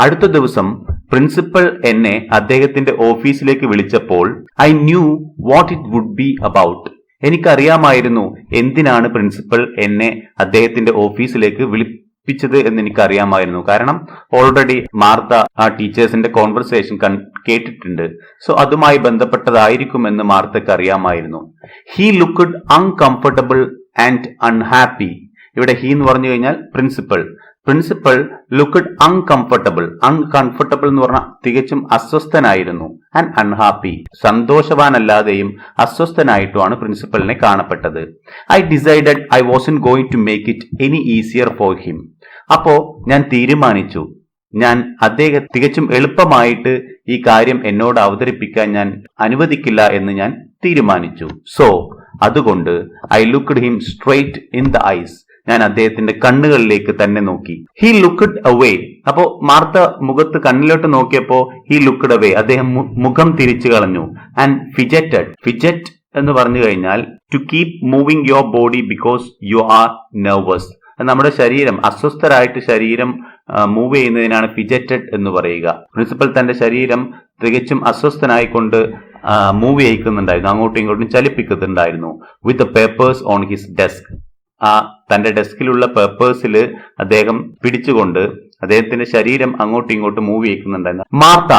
അടുത്ത ദിവസം പ്രിൻസിപ്പൽ എന്നെ അദ്ദേഹത്തിന്റെ ഓഫീസിലേക്ക് വിളിച്ചപ്പോൾ I knew what it would be about. എനിക്കറിയാമായിരുന്നു എന്തിനാണ് പ്രിൻസിപ്പൽ എന്നെ അദ്ദേഹത്തിന്റെ ഓഫീസിലേക്ക് വിളിപ്പിച്ചത് എന്ന് എനിക്കറിയാമായിരുന്നു. കാരണം ഓൾറെഡി മാർത്ത ആ ടീച്ചേഴ്സിന്റെ കോൺവെർസേഷൻ കേട്ടിട്ടുണ്ട്. സോ അതുമായി ബന്ധപ്പെട്ടതായിരിക്കുമെന്ന് മാർത്തക്ക് അറിയാമായിരുന്നു. He looked uncomfortable and unhappy. ഇവിടെ ഹി എന്ന് പറഞ്ഞു കഴിഞ്ഞാൽ പ്രിൻസിപ്പൽ ലുക്ക്ഡ് അൺകംഫർട്ടബിൾ എന്ന് പറഞ്ഞാൽ തികച്ചും അസ്വസ്ഥനായിരുന്നു. ആൻഡ് അൺഹാപ്പി, സന്തോഷവാനല്ലാതെയും അസ്വസ്ഥനായിട്ടുമാണ് പ്രിൻസിപ്പലിനെ കാണപ്പെട്ടത്. I decided I wasn't going to make it any easier for him. അപ്പോ ഞാൻ തീരുമാനിച്ചു, ഞാൻ അദ്ദേഹം തികച്ചും എളുപ്പമായിട്ട് ഈ കാര്യം എന്നോട് അവതരിപ്പിക്കാൻ ഞാൻ അനുവദിക്കില്ല എന്ന് ഞാൻ തീരുമാനിച്ചു. സോ അതുകൊണ്ട് I looked him straight in the eyes, ഞാൻ അദ്ദേഹത്തിന്റെ കണ്ണുകളിലേക്ക് തന്നെ നോക്കി. ഹി ലുക്ക്ഡ് അവേ, അപ്പോ മാർത്ത മുഖത്ത് കണ്ണിലോട്ട് നോക്കിയപ്പോ ഹി ലുക്ക്ഡ് അവേ, അദ്ദേഹം മുഖം തിരിച്ചു കളഞ്ഞു. ആൻഡ് ഫിജറ്റ് എന്ന് പറഞ്ഞു കഴിഞ്ഞാൽ to keep moving your body because you are nervous. നമ്മുടെ ശരീരം അസ്വസ്ഥരായിട്ട് ശരീരം മൂവ് ചെയ്യുന്നതിനാണ് ഫിജറ്റഡ് എന്ന് പറയുക. പ്രിൻസിപ്പൽ തന്റെ ശരീരം തികച്ചും അസ്വസ്ഥനായിക്കൊണ്ട് മൂവ് ചെയ്യിക്കുന്നുണ്ടായിരുന്നു, അങ്ങോട്ടും ഇങ്ങോട്ടും ചലിപ്പിക്കുന്നുണ്ടായിരുന്നു. With the papers on his desk, ആ തന്റെ ഡെസ്കിലുള്ള പേപ്പേഴ്സിൽ അദ്ദേഹം പിടിച്ചുകൊണ്ട് അദ്ദേഹത്തിന്റെ ശരീരം അങ്ങോട്ടും ഇങ്ങോട്ടും മൂവ് ചെയ്യിക്കുന്നുണ്ടായിരുന്നു. മാർത്ത,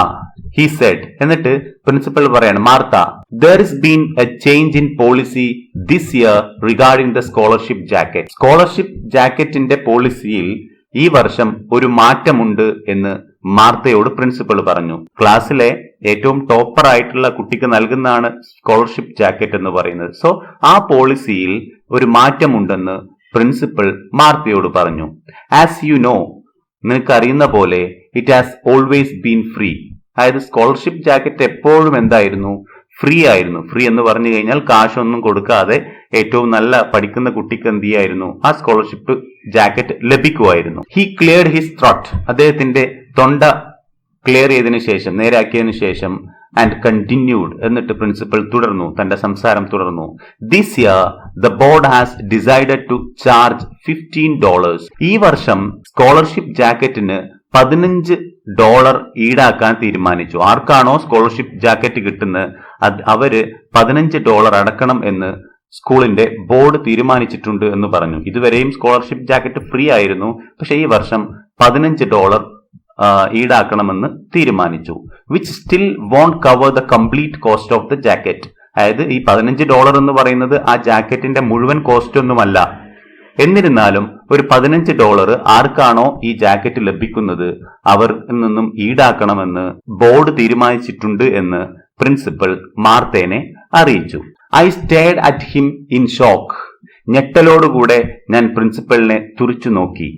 ഹി സെഡ്, എന്നിട്ട് പ്രിൻസിപ്പൽ പറയാണ്, Martha, there has been a change in policy this year regarding the scholarship jacket. Scholarship ജാക്കറ്റിന്റെ പോളിസിയിൽ ഈ വർഷം ഒരു മാറ്റമുണ്ട് എന്ന് മാർത്തയോട് പ്രിൻസിപ്പൽ പറഞ്ഞു. ക്ലാസ്സിലെ ഏറ്റവും ടോപ്പർ ആയിട്ടുള്ള കുട്ടിക്ക് നൽകുന്നതാണ് സ്കോളർഷിപ്പ് ജാക്കറ്റ് എന്ന് പറയുന്നത്. സോ ആ പോളിസിയിൽ ഒരു മാറ്റമുണ്ടെന്ന് പ്രിൻസിപ്പൽ മാർത്തയോട് പറഞ്ഞു. ആസ് യു നോ, നിനക്കറിയുന്ന പോലെ it has always been free. അതായത് സ്കോളർഷിപ്പ് ജാക്കറ്റ് എപ്പോഴും എന്തായിരുന്നു? ഫ്രീ ആയിരുന്നു. ഫ്രീ എന്ന് പറഞ്ഞു കഴിഞ്ഞാൽ കാശൊന്നും കൊടുക്കാതെ ഏറ്റവും നല്ല പഠിക്കുന്ന കുട്ടിക്ക് എന്ത് ചെയ്യായിരുന്നു? ആ സ്കോളർഷിപ്പ് ജാക്കറ്റ് ലഭിക്കുമായിരുന്നു. ഹി ക്ലിയർഡ് ഹിസ് ത്രോട്ട്, അദ്ദേഹത്തിന്റെ തൊണ്ട ക്ലിയർ ചെയ്തതിനു ശേഷം, നേരാക്കിയതിനു ശേഷം, ആൻഡ് കണ്ടിന്യൂഡ്, എന്നിട്ട് പ്രിൻസിപ്പൽ തുടർന്നു, തന്റെ സംസാരം തുടർന്നു. This year the board has decided to charge $15. ഈ വർഷം സ്കോളർഷിപ്പ് ജാക്കറ്റിന് $15 ഈടാക്കാൻ തീരുമാനിച്ചു. ആർക്കാണോ സ്കോളർഷിപ്പ് ജാക്കറ്റ് കിട്ടുന്നത് അവര് $15 അടക്കണം എന്ന് സ്കൂളിന്റെ ബോർഡ് തീരുമാനിച്ചിട്ടുണ്ട് എന്ന് പറഞ്ഞു. ഇതുവരെയും സ്കോളർഷിപ്പ് ജാക്കറ്റ് ഫ്രീ ആയിരുന്നു, പക്ഷെ ഈ വർഷം $15 ഈടാക്കണമെന്ന് തീരുമാനിച്ചു. Which still won't cover the complete cost of the jacket. അതായത് ഈ $15 എന്ന് പറയുന്നത് ആ ജാക്കറ്റിന്റെ മുഴുവൻ കോസ്റ്റ് ഒന്നുമല്ല. എന്നിരുന്നാലും ഒരു $15 ആർക്കാണോ ഈ ജാക്കറ്റ് ലഭിക്കുന്നത് അവരിൽ നിന്നും ഈടാക്കണമെന്ന് ബോർഡ് തീരുമാനിച്ചിട്ടുണ്ട് എന്ന് പ്രിൻസിപ്പൽ മാർത്തേനെ അറിയിച്ചു. I stared at him in shock. ഞെട്ടലോടുകൂടെ ഞാൻ പ്രിൻസിപ്പലിനെ തുറിച്ചു നോക്കി.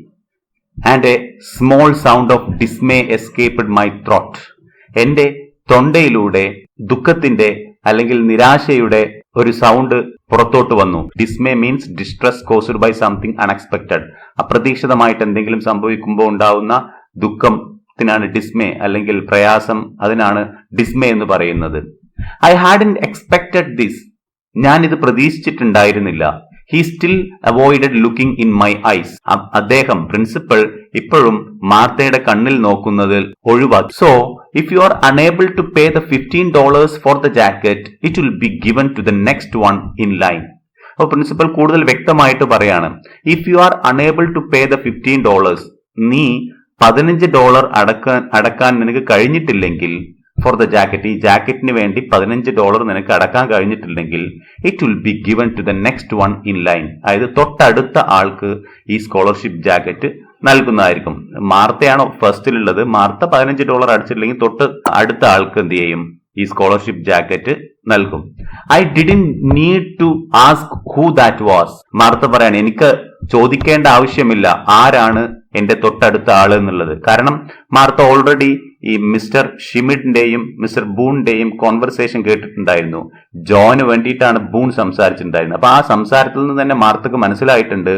And a small sound of dismay escaped my throat. എന്റെ തൊണ്ടയിലൂടെ ദുഃഖത്തിന്റെ അല്ലെങ്കിൽ നിരാശയുടെ ഒരു സൗണ്ട് പുറത്തോട്ട് വന്നു. Dismay means distress caused by something unexpected. അപ്രതീക്ഷിതമായിട്ട് എന്തെങ്കിലും സംഭവിക്കുമ്പോൾ ഉണ്ടാവുന്ന ദുഃഖത്തിനാണ് ഡിസ്മേ അല്ലെങ്കിൽ പ്രയാസം, അതിനാണ് ഡിസ്മേ എന്ന് പറയുന്നത്. I hadn't expected this. ഞാൻ ഇത് പ്രതീക്ഷിച്ചിട്ടുണ്ടായിരുന്നില്ല. He still avoided looking in my eyes. അദ്ദേഹം പ്രിൻസിപ്പൽ ഇപ്പോഴും മാർത്തയുടെ കണ്ണിൽ നോക്കുന്നതിൽ ഒഴിവാക്കി. So if you are unable to pay the $15 for the jacket it will be given to the next one in line. അപ്പോൾ പ്രിൻസിപ്പൽ കൂടുതൽ വ്യക്തമായിട്ട് പറയാണ്, if you are unable to pay the $15, നീ $15 അടക്കാൻ നിനക്ക് കഴിഞ്ഞിട്ടില്ലെങ്കിൽ ഫോർ ദ ജാക്കറ്റ്, ഈ ജാക്കറ്റിന് വേണ്ടി $15 നിനക്ക് അടക്കാൻ കഴിഞ്ഞിട്ടില്ലെങ്കിൽ it will be given to the next one in line. അതായത് തൊട്ടടുത്ത ആൾക്ക് ഈ സ്കോളർഷിപ്പ് ജാക്കറ്റ് നൽകുന്നതായിരിക്കും. മാർത്തയാണോ ഫസ്റ്റിലുള്ളത്, മാർത്ത $15 അടച്ചിട്ടില്ലെങ്കിൽ തൊട്ട് അടുത്ത ആൾക്ക് എന്ത് ചെയ്യും, ഈ സ്കോളർഷിപ്പ് ജാക്കറ്റ് നൽകും. I didn't need to ask who that was. Martha പറയാണ്, എനിക്ക് ചോദിക്കേണ്ട ആവശ്യമില്ല ആരാണ് എന്റെ തൊട്ടടുത്ത ആള് എന്നുള്ളത്. കാരണം മാർത്ത ഓൾറെഡി ഈ മിസ്റ്റർ ഷിമിഡിന്റെയും മിസ്റ്റർ ബൂണിന്റെയും കോൺവെർസേഷൻ കേട്ടിട്ടുണ്ടായിരുന്നു. ജോന് വേണ്ടിയിട്ടാണ് ബൂൺ സംസാരിച്ചിട്ടുണ്ടായിരുന്നത്. അപ്പൊ ആ സംസാരത്തിൽ നിന്ന് തന്നെ മാർത്തക്ക് മനസ്സിലായിട്ടുണ്ട്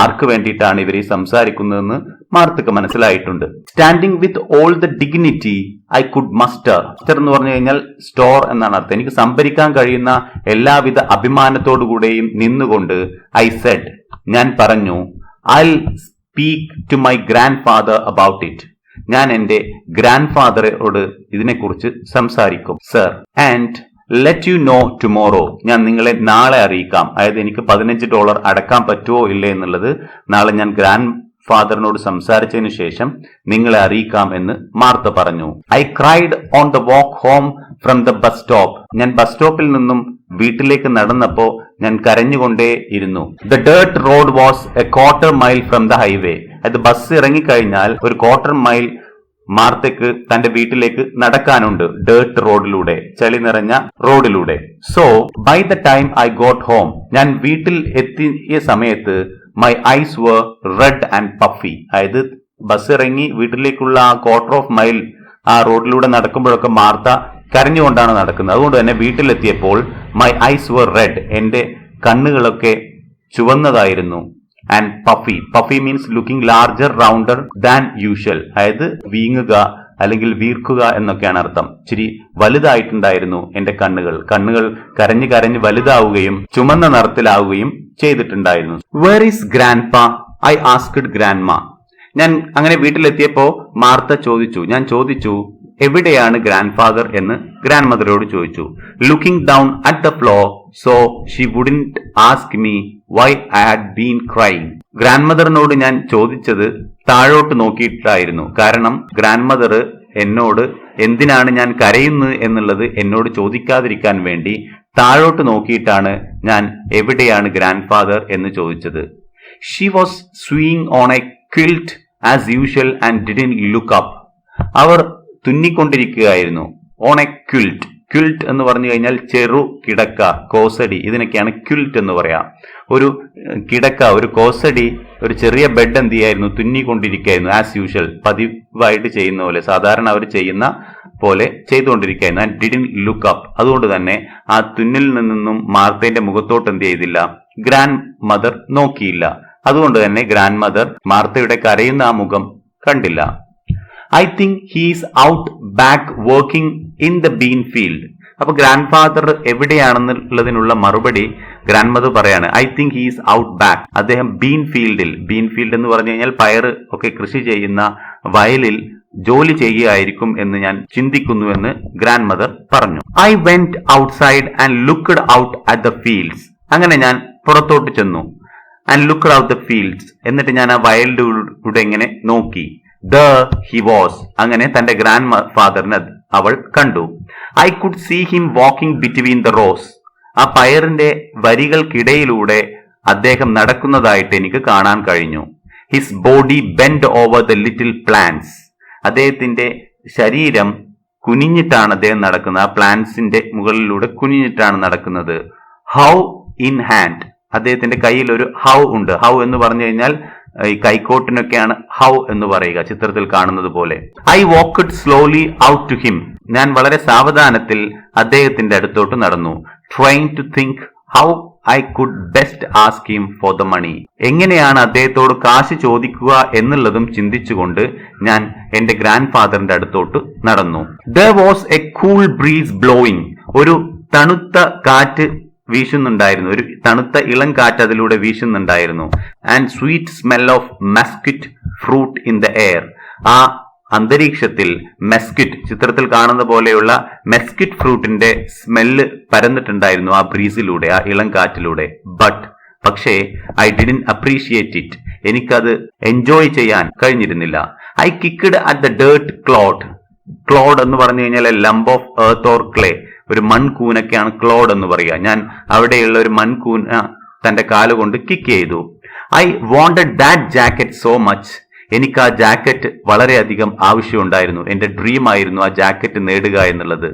ആർക്ക് വേണ്ടിയിട്ടാണ് ഇവർ ഈ സംസാരിക്കുന്നതെന്ന് മാർത്തക്ക് മനസ്സിലായിട്ടുണ്ട്. Standing with all the dignity I could muster. Muster എന്ന് പറഞ്ഞു കഴിഞ്ഞാൽ സ്റ്റോർ എന്നാണ് അർത്ഥം. എനിക്ക് സംഭരിക്കാൻ കഴിയുന്ന എല്ലാവിധ അഭിമാനത്തോടുകൂടെയും നിന്നുകൊണ്ട് ഐ സെഡ്, ഞാൻ പറഞ്ഞു, I speak to my grandfather about it. ഞാൻ എന്റെ ഗ്രാൻഡ് ഫാദറോട് ഇതിനെക്കുറിച്ച് സംസാരിക്കും sir. And let you know tomorrow. ഞാൻ നിങ്ങളെ നാളെ അറിയിക്കാം. അതായത് എനിക്ക് $15 അടക്കാൻ പറ്റുമോ ഇല്ലേ എന്നുള്ളത് നാളെ ഞാൻ ഗ്രാൻഡ് ഫാദറിനോട് സംസാരിച്ചതിന് ശേഷം നിങ്ങളെ അറിയിക്കാം എന്ന് മാർത്ത പറഞ്ഞു. I cried on the walk home from the bus stop. ഞാൻ ബസ് സ്റ്റോപ്പിൽ നിന്നും വീട്ടിലേക്ക് നടന്നപ്പോ ഞാൻ കരഞ്ഞുകൊണ്ടേ ഇരുന്നു. The dirt road was A quarter mile from the highway. അത് ബസ് ഇറങ്ങിക്കഴിഞ്ഞാൽ ഒരു ക്വാർട്ടർ മൈൽ മാർത്തക്ക് തന്റെ വീട്ടിലേക്ക് നടക്കാനുണ്ട്. ഡേർട്ട് റോഡിലൂടെ, ചളി നിറഞ്ഞ റോഡിലൂടെ. So by the time I got home. ഞാൻ വീട്ടിൽ എത്തിയ സമയത്ത് my eyes were red and puffy. അതായത് ബസ് ഇറങ്ങി വീട്ടിലേക്കുള്ള ആ ക്വാർട്ടർ ഓഫ് മൈൽ ആ റോഡിലൂടെ നടക്കുമ്പോഴൊക്കെ മാർത്ത കരഞ്ഞുകൊണ്ടാണ് നടക്കുന്നത്. അതുകൊണ്ട് തന്നെ വീട്ടിലെത്തിയപ്പോൾ മൈ ഐസ് വർ റെഡ്, എന്റെ കണ്ണുകളൊക്കെ ചുവന്നതായിരുന്നു. And puffy. Puffy means looking larger rounder than usual. അതായത് വീങ്ങുക അല്ലെങ്കിൽ വീർക്കുക എന്നൊക്കെയാണ് അർത്ഥം. ഇച്ചിരി വലുതായിട്ടുണ്ടായിരുന്നു എന്റെ കണ്ണുകൾ. കണ്ണുകൾ കരഞ്ഞ് കരഞ്ഞ് വലുതാവുകയും ചുമന്ന നിറത്തിലാവുകയും ചെയ്തിട്ടുണ്ടായിരുന്നു. വേർ ഈസ് ഗ്രാൻഡ് പാ? I asked Grandma. ഞാൻ അങ്ങനെ വീട്ടിലെത്തിയപ്പോ ഞാൻ ചോദിച്ചു എവിടെയാണ് ഗ്രാൻഡ് ഫാദർ എന്ന് ഗ്രാൻഡ് മദറോട് ചോദിച്ചു. Looking down at the floor so she wouldn't ask me why I had been crying. ഗ്രാൻഡ് മദറിനോട് ഞാൻ ചോദിച്ചത് താഴോട്ട് നോക്കിയിട്ടായിരുന്നു. കാരണം ഗ്രാൻഡ് മദർ എന്നോട് എന്തിനാണ് ഞാൻ കരയുന്നത് എന്നുള്ളത് എന്നോട് ചോദിക്കാതിരിക്കാൻ വേണ്ടി താഴോട്ട് നോക്കിയിട്ടാണ് ഞാൻ എവിടെയാണ് ഗ്രാൻഡ് ഫാദർ എന്ന് ചോദിച്ചത്. She was sewing on a quilt as usual and didn't look up. അവർ തുന്നിക്കൊണ്ടിരിക്കുകയായിരുന്നു. On a quilt. ക്വിൽറ്റ് എന്ന് പറഞ്ഞു കഴിഞ്ഞാൽ ചെറു കിടക്ക, കോസടി, ഇതിനൊക്കെയാണ് ക്വിൽറ്റ് എന്ന് പറയാം. ഒരു കിടക്ക, ഒരു കോസടി, ഒരു ചെറിയ ബെഡ് എന്ത് ചെയ്യായിരുന്നു, തുന്നിക്കൊണ്ടിരിക്കുകയായിരുന്നു. ആസ് യൂഷ്വൽ, പതിവായിട്ട് ചെയ്യുന്ന പോലെ, സാധാരണ അവർ ചെയ്യുന്ന പോലെ ചെയ്തുകൊണ്ടിരിക്കുകയായിരുന്നു. And didn't look up. അതുകൊണ്ട് തന്നെ ആ തുന്നിൽ നിന്നും മാർത്തേന്റെ മുഖത്തോട്ട് എന്ത് ചെയ്തില്ല, ഗ്രാൻഡ് മദർ നോക്കിയില്ല. അതുകൊണ്ട് തന്നെ ഗ്രാൻഡ് മദർ മാർത്തയുടെ കരയുന്ന ആ മുഖം കണ്ടില്ല. I think he's out back working in the been field. അപ്പൊ ഗ്രാൻഡ് ഫാദർ എവിടെയാണെന്നുള്ളതിനുള്ള മറുപടി ഗ്രാൻഡ് മദർ പറയാണ്. I think he's out back. അദ്ദേഹം ബീൻ ഫീൽഡിൽ, ബീൻ ഫീൽഡ് എന്ന് പറഞ്ഞു കഴിഞ്ഞാൽ പയറ് ഒക്കെ കൃഷി ചെയ്യുന്ന വയലിൽ ജോലി ചെയ്യുകയായിരിക്കും എന്ന് ഞാൻ ചിന്തിക്കുന്നുവെന്ന് ഗ്രാൻഡ് മദർ പറഞ്ഞു. I went outside and looked out at the fields. അങ്ങനെ ഞാൻ പുറത്തോട്ട് ചെന്നു. And looked out the fields. എന്നിട്ട് ഞാൻ ആ വയലിലൂടെ ഇങ്ങനെ നോക്കി. There he was. അങ്ങനെ തന്റെ ഗ്രാൻഡ് ഫാദറിന് അവൾ കണ്ടു. I could see him walking between the rows. ആ പയറിന്റെ വരികൾക്കിടയിലൂടെ അദ്ദേഹം നടക്കുന്നതായിട്ട് എനിക്ക് കാണാൻ കഴിഞ്ഞു. His body bend over the little plants. അദ്ദേഹത്തിന്റെ ശരീരം കുനിഞ്ഞിട്ടാണ് അദ്ദേഹം നടക്കുന്നത്. ആ പ്ലാന്റ്സിന്റെ മുകളിലൂടെ കുനിഞ്ഞിട്ടാണ് നടക്കുന്നത്. How in hand. അദ്ദേഹത്തിന്റെ കയ്യിൽ ഒരു ഹൗ ഉണ്ട്. ഹൗ എന്ന് പറഞ്ഞു കഴിഞ്ഞാൽ ഈ കൈക്കോട്ടിനൊക്കെയാണ് ഹൗ എന്ന് പറയുക, ചിത്രത്തിൽ കാണുന്നത് പോലെ. I walked slowly out to him. ഞാൻ വളരെ സാവധാനത്തിൽ അദ്ദേഹത്തിന്റെ അടുത്തോട്ട് നടന്നു. Trying to think how I could best ask him for the money. എങ്ങനെയാണ് അദ്ദേഹത്തോട് കാശ് ചോദിക്കുക എന്നുള്ളതും ചിന്തിച്ചുകൊണ്ട് ഞാൻ എന്റെ ഗ്രാൻഡ് ഫാദറിന്റെ അടുത്തോട്ട് നടന്നു. There was a cool breeze blowing. ഒരു തണുത്ത കാറ്റ് വീശുന്നുണ്ടായിരുന്നു. ഒരു തണുത്ത ഇളം കാറ്റ് അതിലൂടെ വീശുന്നുണ്ടായിരുന്നു. And sweet smell of mesquite fruit in the air. ആ അന്തരീക്ഷത്തിൽ മെസ്ക്വിറ്റ്, ചിത്രത്തിൽ കാണുന്ന പോലെയുള്ള മെസ്ക്വിറ്റ് ഫ്രൂട്ടിന്റെ സ്മെല്ല് പരന്നിട്ടുണ്ടായിരുന്നു ആ ബ്രീസിലൂടെ, ആ ഇളം കാറ്റിലൂടെ. പക്ഷേ ഐ ഡിഡ്ന്റ് അപ്രീഷിയേറ്റ് ഇറ്റ്. എനിക്കത് എൻജോയ് ചെയ്യാൻ കഴിഞ്ഞിരുന്നില്ല. I kicked at the dirt Claude. Claude എന്ന് പറഞ്ഞു കഴിഞ്ഞാൽ lamb of earth or clay, ഒരു മൺകൂനൊക്കെയാണ് ക്ലോഡ് എന്ന് പറയുക. ഞാൻ അവിടെയുള്ള ഒരു മൺകൂന തന്റെ കാലുകൊണ്ട് കിക്ക് ചെയ്തു. I wanted that jacket so much. എനിക്ക് ആ ജാക്കറ്റ് വളരെയധികം ആവശ്യമുണ്ടായിരുന്നു. എന്റെ ഡ്രീം ആയിരുന്നു ആ ജാക്കറ്റ് നേടുക എന്നുള്ളത്.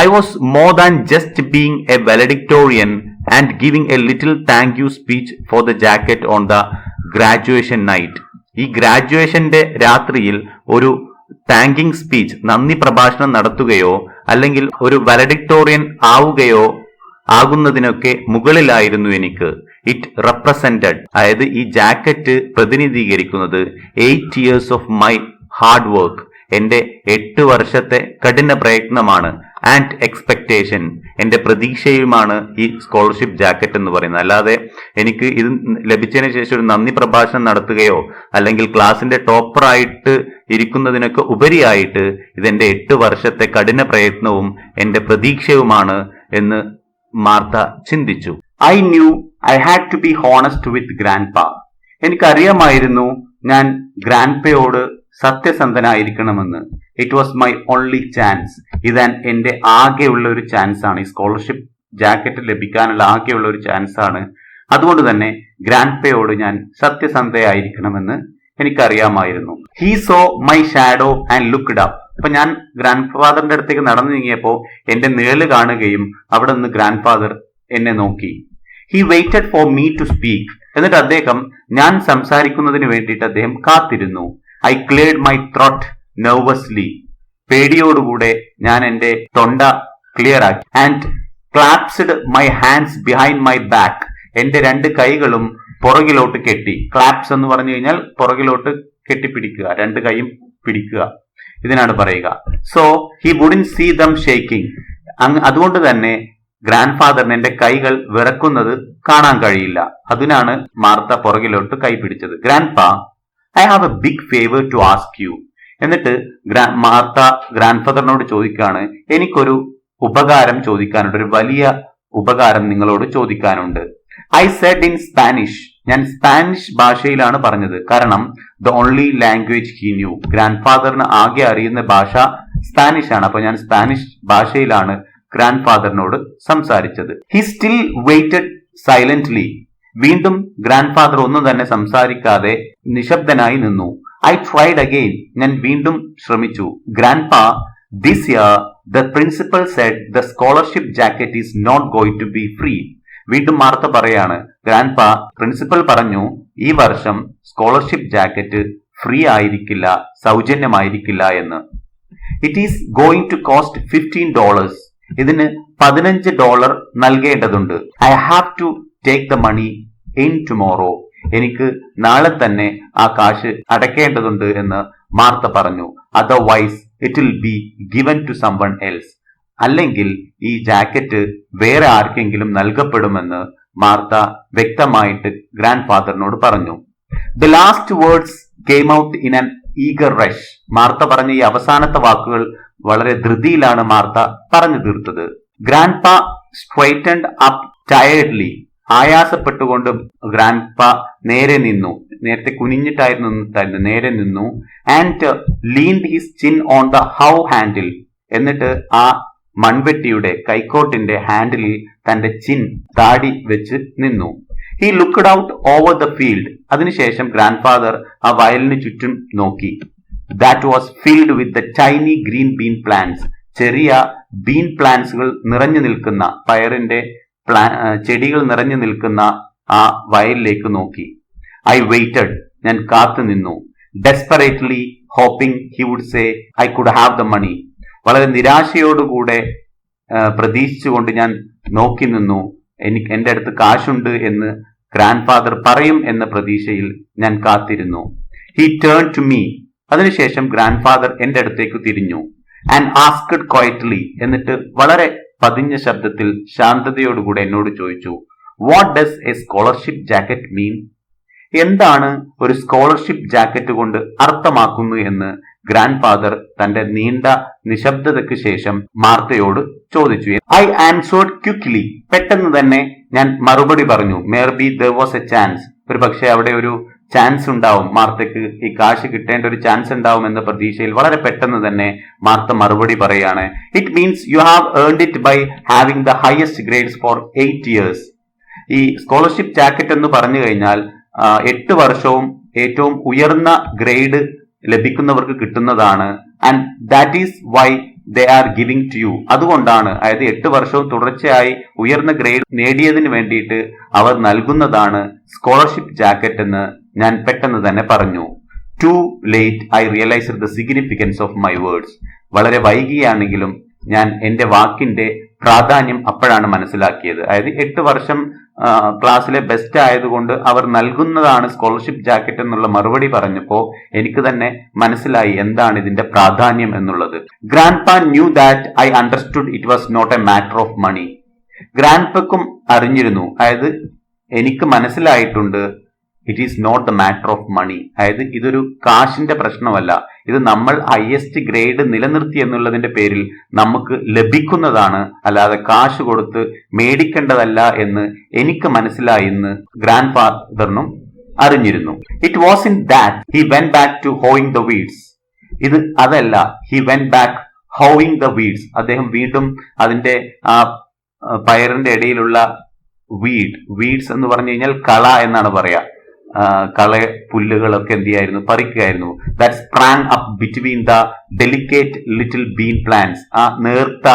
I was more than just being A വാലഡിക്ടോറിയൻ and giving A little thank you speech four the jacket on the graduation night. ഈ ഗ്രാജുവേഷന്റെ രാത്രിയിൽ ഒരു താങ്കിങ് സ്പീച്ച്, നന്ദി പ്രഭാഷണം നടത്തുകയോ അല്ലെങ്കിൽ ഒരു വാലഡിക്ടോറിയൻ ആകുന്നതിനൊക്കെ മുകളിലായിരുന്നു എനിക്ക്. ഇറ്റ് റെപ്രസെന്റഡ്, അതായത് ഈ ജാക്കറ്റ് പ്രതിനിധീകരിക്കുന്നത് 8 years of my hard work, എന്റെ 8 വർഷത്തെ കഠിന പ്രയത്നമാണ്. ആൻഡ് എക്സ്പെക്ടേഷൻ, എന്റെ പ്രതീക്ഷയുമാണ് ഈ സ്കോളർഷിപ്പ് ജാക്കറ്റ് എന്ന് പറയുന്നത്. അല്ലാതെ എനിക്ക് ഇത് ലഭിച്ചതിന് ശേഷം ഒരു നന്ദി പ്രഭാഷണം നടത്തുകയോ അല്ലെങ്കിൽ ക്ലാസിന്റെ ടോപ്പറായിട്ട് ഇരിക്കുന്നതിനൊക്കെ ഉപരിയായിട്ട് ഇതെന്റെ 8 വർഷത്തെ കഠിന പ്രയത്നവും എന്റെ പ്രതീക്ഷയുമാണ് എന്ന് മാർത്ത ചിന്തിച്ചു. I knew I had to be honest with grandpa. എനിക്കറിയാമായിരുന്നു ഞാൻ ഗ്രാൻഡ് പയോട് സത്യസന്ധനായിരിക്കണമെന്ന്. It was my only chance. ഇതാൻ എന്റെ ആകെയുള്ള ഒരു ചാൻസ് ആണ്. ഈ സ്കോളർഷിപ്പ് ജാക്കറ്റ് ലഭിക്കാനുള്ള ആകെയുള്ള ഒരു ചാൻസ് ആണ്. അതുകൊണ്ട് തന്നെ ഗ്രാൻഡ് പയോട് ഞാൻ സത്യസന്ധയായിരിക്കണമെന്ന് എനിക്കറിയാമായിരുന്നു. He saw my shadow and looked up. അപ്പൊ ഞാൻ ഗ്രാൻഡ് ഫാദറിന്റെ അടുത്തേക്ക് നടന്നു നീങ്ങിയപ്പോ എന്റെ നിഴല് കാണുകയും അവിടെ നിന്ന് ഗ്രാൻഡ് ഫാദർ എന്നെ നോക്കി. He waited for me to speak. എന്നിട്ട് അദ്ദേഹം ഞാൻ സംസാരിക്കുന്നതിന് വേണ്ടിയിട്ട് അദ്ദേഹം കാത്തിരുന്നു. I cleared my throat nervously. പേടിയോടുകൂടെ ഞാൻ എന്റെ തൊണ്ട ക്ലിയർ ആക്കി. And clasped my hands behind my back. എന്റെ 2 കൈകളും പുറകിലോട്ട് കെട്ടി. ക്ലാപ്സ് എന്ന് പറഞ്ഞു കഴിഞ്ഞാൽ പുറകിലോട്ട് കെട്ടിപ്പിടിക്കുക, 2 കൈയും പിടിക്കുക, ഇതിനാണ് പറയുക. So he wouldn't see them shaking. അതുകൊണ്ട് തന്നെ ഗ്രാൻഡ് ഫാദറിന് എന്റെ കൈകൾ വിറക്കുന്നത് കാണാൻ കഴിയില്ല. അതിനാണ് മാർത്ത പുറകിലോട്ട് കൈ പിടിച്ചത്. ഗ്രാൻഡ് പാ, I have a big favour to ask you. എന്നിട്ട് മാർത്ത ഗ്രാൻഡ് ഫാദറിനോട് ചോദിക്കാണ്, എനിക്കൊരു ഉപകാരം ചോദിക്കാനുണ്ട്, ഒരു വലിയ ഉപകാരം നിങ്ങളോട് ചോദിക്കാനുണ്ട്. I said in Spanish. ഞാൻ സ്പാനിഷ് ഭാഷയിലാണ് പറഞ്ഞത്. കാരണം the only language he knew. ഗ്രാൻഡ് ഫാദറിന് ആകെ അറിയുന്ന ഭാഷ സ്പാനിഷ് ആണ്. അപ്പൊ ഞാൻ സ്പാനിഷ് ഭാഷയിലാണ് ഗ്രാൻഡ് ഫാദറിനോട് സംസാരിച്ചത്. He still waited silently. വീണ്ടും ഗ്രാൻഡ് ഫാദർ ഒന്നും തന്നെ സംസാരിക്കാതെ നിശബ്ദനായി നിന്നു. I tried again. ഞാൻ വീണ്ടും ശ്രമിച്ചു. Grandpa, this year the principal said the scholarship jacket is not going to be free. വീണ്ടും മാർത്ത പറയാണ്, ഗ്രാൻഡ് പാ, പ്രിൻസിപ്പൽ പറഞ്ഞു ഈ വർഷം സ്കോളർഷിപ്പ് ജാക്കറ്റ് ഫ്രീ ആയിരിക്കില്ല, സൗജന്യമായിരിക്കില്ല എന്ന്. It is going to cost $15. ഇതിന് $15 നൽകേണ്ടതുണ്ട്. I have to take the money in tomorrow. എനിക്ക് നാളെ തന്നെ ആ കാശ് അടയ്ക്കേണ്ടതുണ്ട് എന്ന് മാർത്ത പറഞ്ഞു. Otherwise it will be given to someone else. അല്ലെങ്കിൽ ഈ ജാക്കറ്റ് വേറെ ആർക്കെങ്കിലും നൽകപ്പെടുമെന്ന് മാർത്ത വ്യക്തമായിട്ട് ഗ്രാൻഡ് ഫാദറിനോട് പറഞ്ഞു. The last words came out in an eager rush. Martha പറഞ്ഞ ഈ അവസാനത്തെ വാക്കുകൾ വളരെ ധൃതിയിലാണ് മാർത്ത പറഞ്ഞു തീർത്തത്. ഗ്രാൻഡ് പാ സ്ട്രൈറ്റൻഡ് അപ്പ് ടയർഡ്ലി. ആയാസപ്പെട്ടുകൊണ്ട് ഗ്രാൻഡ് പാ നേരെ നിന്നു. നേരത്തെ കുനിഞ്ഞിട്ടായിരുന്നു നേരെ നിന്നു. And leaned his chin on the hoe handle. എന്നിട്ട് ആ മൺവെട്ടിയുടെ കൈക്കോട്ടിന്റെ ഹാൻഡിലിൽ തന്റെ താടി വെച്ച് നിന്നു. He looked out over the field. അതിനുശേഷം ഗ്രാൻഡ് ഫാദർ ആ വയലിന് ചുറ്റും നോക്കി. That was filled with the tiny green bean plants. ചെറിയ ബീൻ പ്ലാന്റ്സുകൾ നിറഞ്ഞു നിൽക്കുന്ന, പയറിന്റെ ചെടികൾ നിറഞ്ഞു നിൽക്കുന്ന ആ വയലിലേക്ക് നോക്കി. I waited. ഞാൻ കാത്തു നിന്നു. Desperately hoping he would say I could have the മണി. വളരെ നിരാശയോടുകൂടെ പ്രതീക്ഷിച്ചുകൊണ്ട് ഞാൻ നോക്കി നിന്നു. എന്റെ അടുത്ത് കാശുണ്ട് എന്ന് ഗ്രാൻഡ് ഫാദർ പറയും എന്ന പ്രതീക്ഷയിൽ ഞാൻ കാത്തിരുന്നു. He turn to me. അതിനുശേഷം ഗ്രാൻഡ് ഫാദർ എന്റെ അടുത്തേക്ക് തിരിഞ്ഞു. And asked quietly. എന്നിട്ട് വളരെ പതിഞ്ഞ ശബ്ദത്തിൽ ശാന്തതയോടുകൂടെ എന്നോട് ചോദിച്ചു, what does a scholarship jacket mean? എന്താണ് ഒരു സ്കോളർഷിപ്പ് ജാക്കറ്റ് കൊണ്ട് അർത്ഥമാക്കുന്നു എന്ന് ഗ്രാൻഡ് ഫാദർ തന്റെ നീണ്ട നിശബ്ദതയ്ക്ക് ശേഷം മാർത്തയോട് ചോദിച്ചു. I answered quickly. പെട്ടെന്ന് തന്നെ ഞാൻ മറുപടി പറഞ്ഞു. Mar be there was A chance. ഒരു പക്ഷേ അവിടെ ഒരു ചാൻസ് ഉണ്ടാവും, മാർത്തയ്ക്ക് ഈ കാശ് കിട്ടേണ്ട ഒരു ചാൻസ് ഉണ്ടാവും എന്ന പ്രതീക്ഷയിൽ വളരെ പെട്ടെന്ന് തന്നെ മാർത്ത മറുപടി പറയാണ്. It means you have earned it by having the highest grades for 8 years. ഈ സ്കോളർഷിപ്പ് ജാക്കറ്റ് എന്ന് പറഞ്ഞു കഴിഞ്ഞാൽ 8 വർഷവും ഏറ്റവും ഉയർന്ന ഗ്രേഡ് ലഭിക്കുന്നവർക്ക് കിട്ടുന്നതാണ്. And that is why they are giving to you. അതുകൊണ്ടാണ്, അതായത് 8 വർഷവും തുടർച്ചയായി ഉയർന്ന ഗ്രേഡ് നേടിയതിന് വേണ്ടിയിട്ട് അവർ നൽകുന്നതാണ് സ്കോളർഷിപ്പ് ജാക്കറ്റ് എന്ന് ഞാൻ പെട്ടെന്ന് തന്നെ പറഞ്ഞു. Too late I realised the significance of my words. വളരെ വൈകിയാണെങ്കിലും ഞാൻ എന്റെ വാക്കിന്റെ പ്രാധാന്യം അപ്പോഴാണ് മനസ്സിലാക്കിയത്. അതായത് 8 വർഷം ക്ലാസ്സിലെ ബെസ്റ്റ് ആയതുകൊണ്ട് അവർ നൽകുന്നതാണ് സ്കോളർഷിപ്പ് ജാക്കറ്റ് എന്നുള്ള മറുപടി പറഞ്ഞപ്പോൾ എനിക്ക് തന്നെ മനസ്സിലായി എന്താണ് ഇതിന്റെ പ്രാധാന്യം എന്നുള്ളത്. Grandpa knew that I understood it was not a matter of money. ഗ്രാൻഡ് പക്കും അറിഞ്ഞിരുന്നു, അതായത് എനിക്ക് മനസ്സിലായിട്ടുണ്ട് it is not the matter of money. അതായത് ഇതൊരു കാശിന്റെ പ്രശ്നമല്ല, ഇത് നമ്മൾ ഹയസ്റ്റ് ഗ്രേഡ് നിലനിർത്തി എന്നുള്ളതിന്റെ പേരിൽ നമുക്ക് ലഭിക്കുന്നതാണ്, അല്ലാതെ കാശ് കൊടുത്ത് മേടിക്കേണ്ടതല്ല എന്ന് എനിക്ക് മനസ്സിലായി എന്ന് ഗ്രാൻഡ് ഫാദറിനും അറിഞ്ഞിരുന്നു. It was in that he went back to hoeing the weeds. ഇത് അതല്ല, he went back hoeing the weeds. അദ്ദേഹം വീണ്ടും അതിന്റെ ആ പയറിന്റെ ഇടയിലുള്ള വീഡ്സ് എന്ന് പറഞ്ഞു കഴിഞ്ഞാൽ കള എന്നാണ് പറയാ. പുല്ലുകളൊക്കെ എന്ത് ചെയ്യായിരുന്നു, പറിക്കുകയായിരുന്നു. That sprang up between the delicate little bean plants. ആ നേർത്ത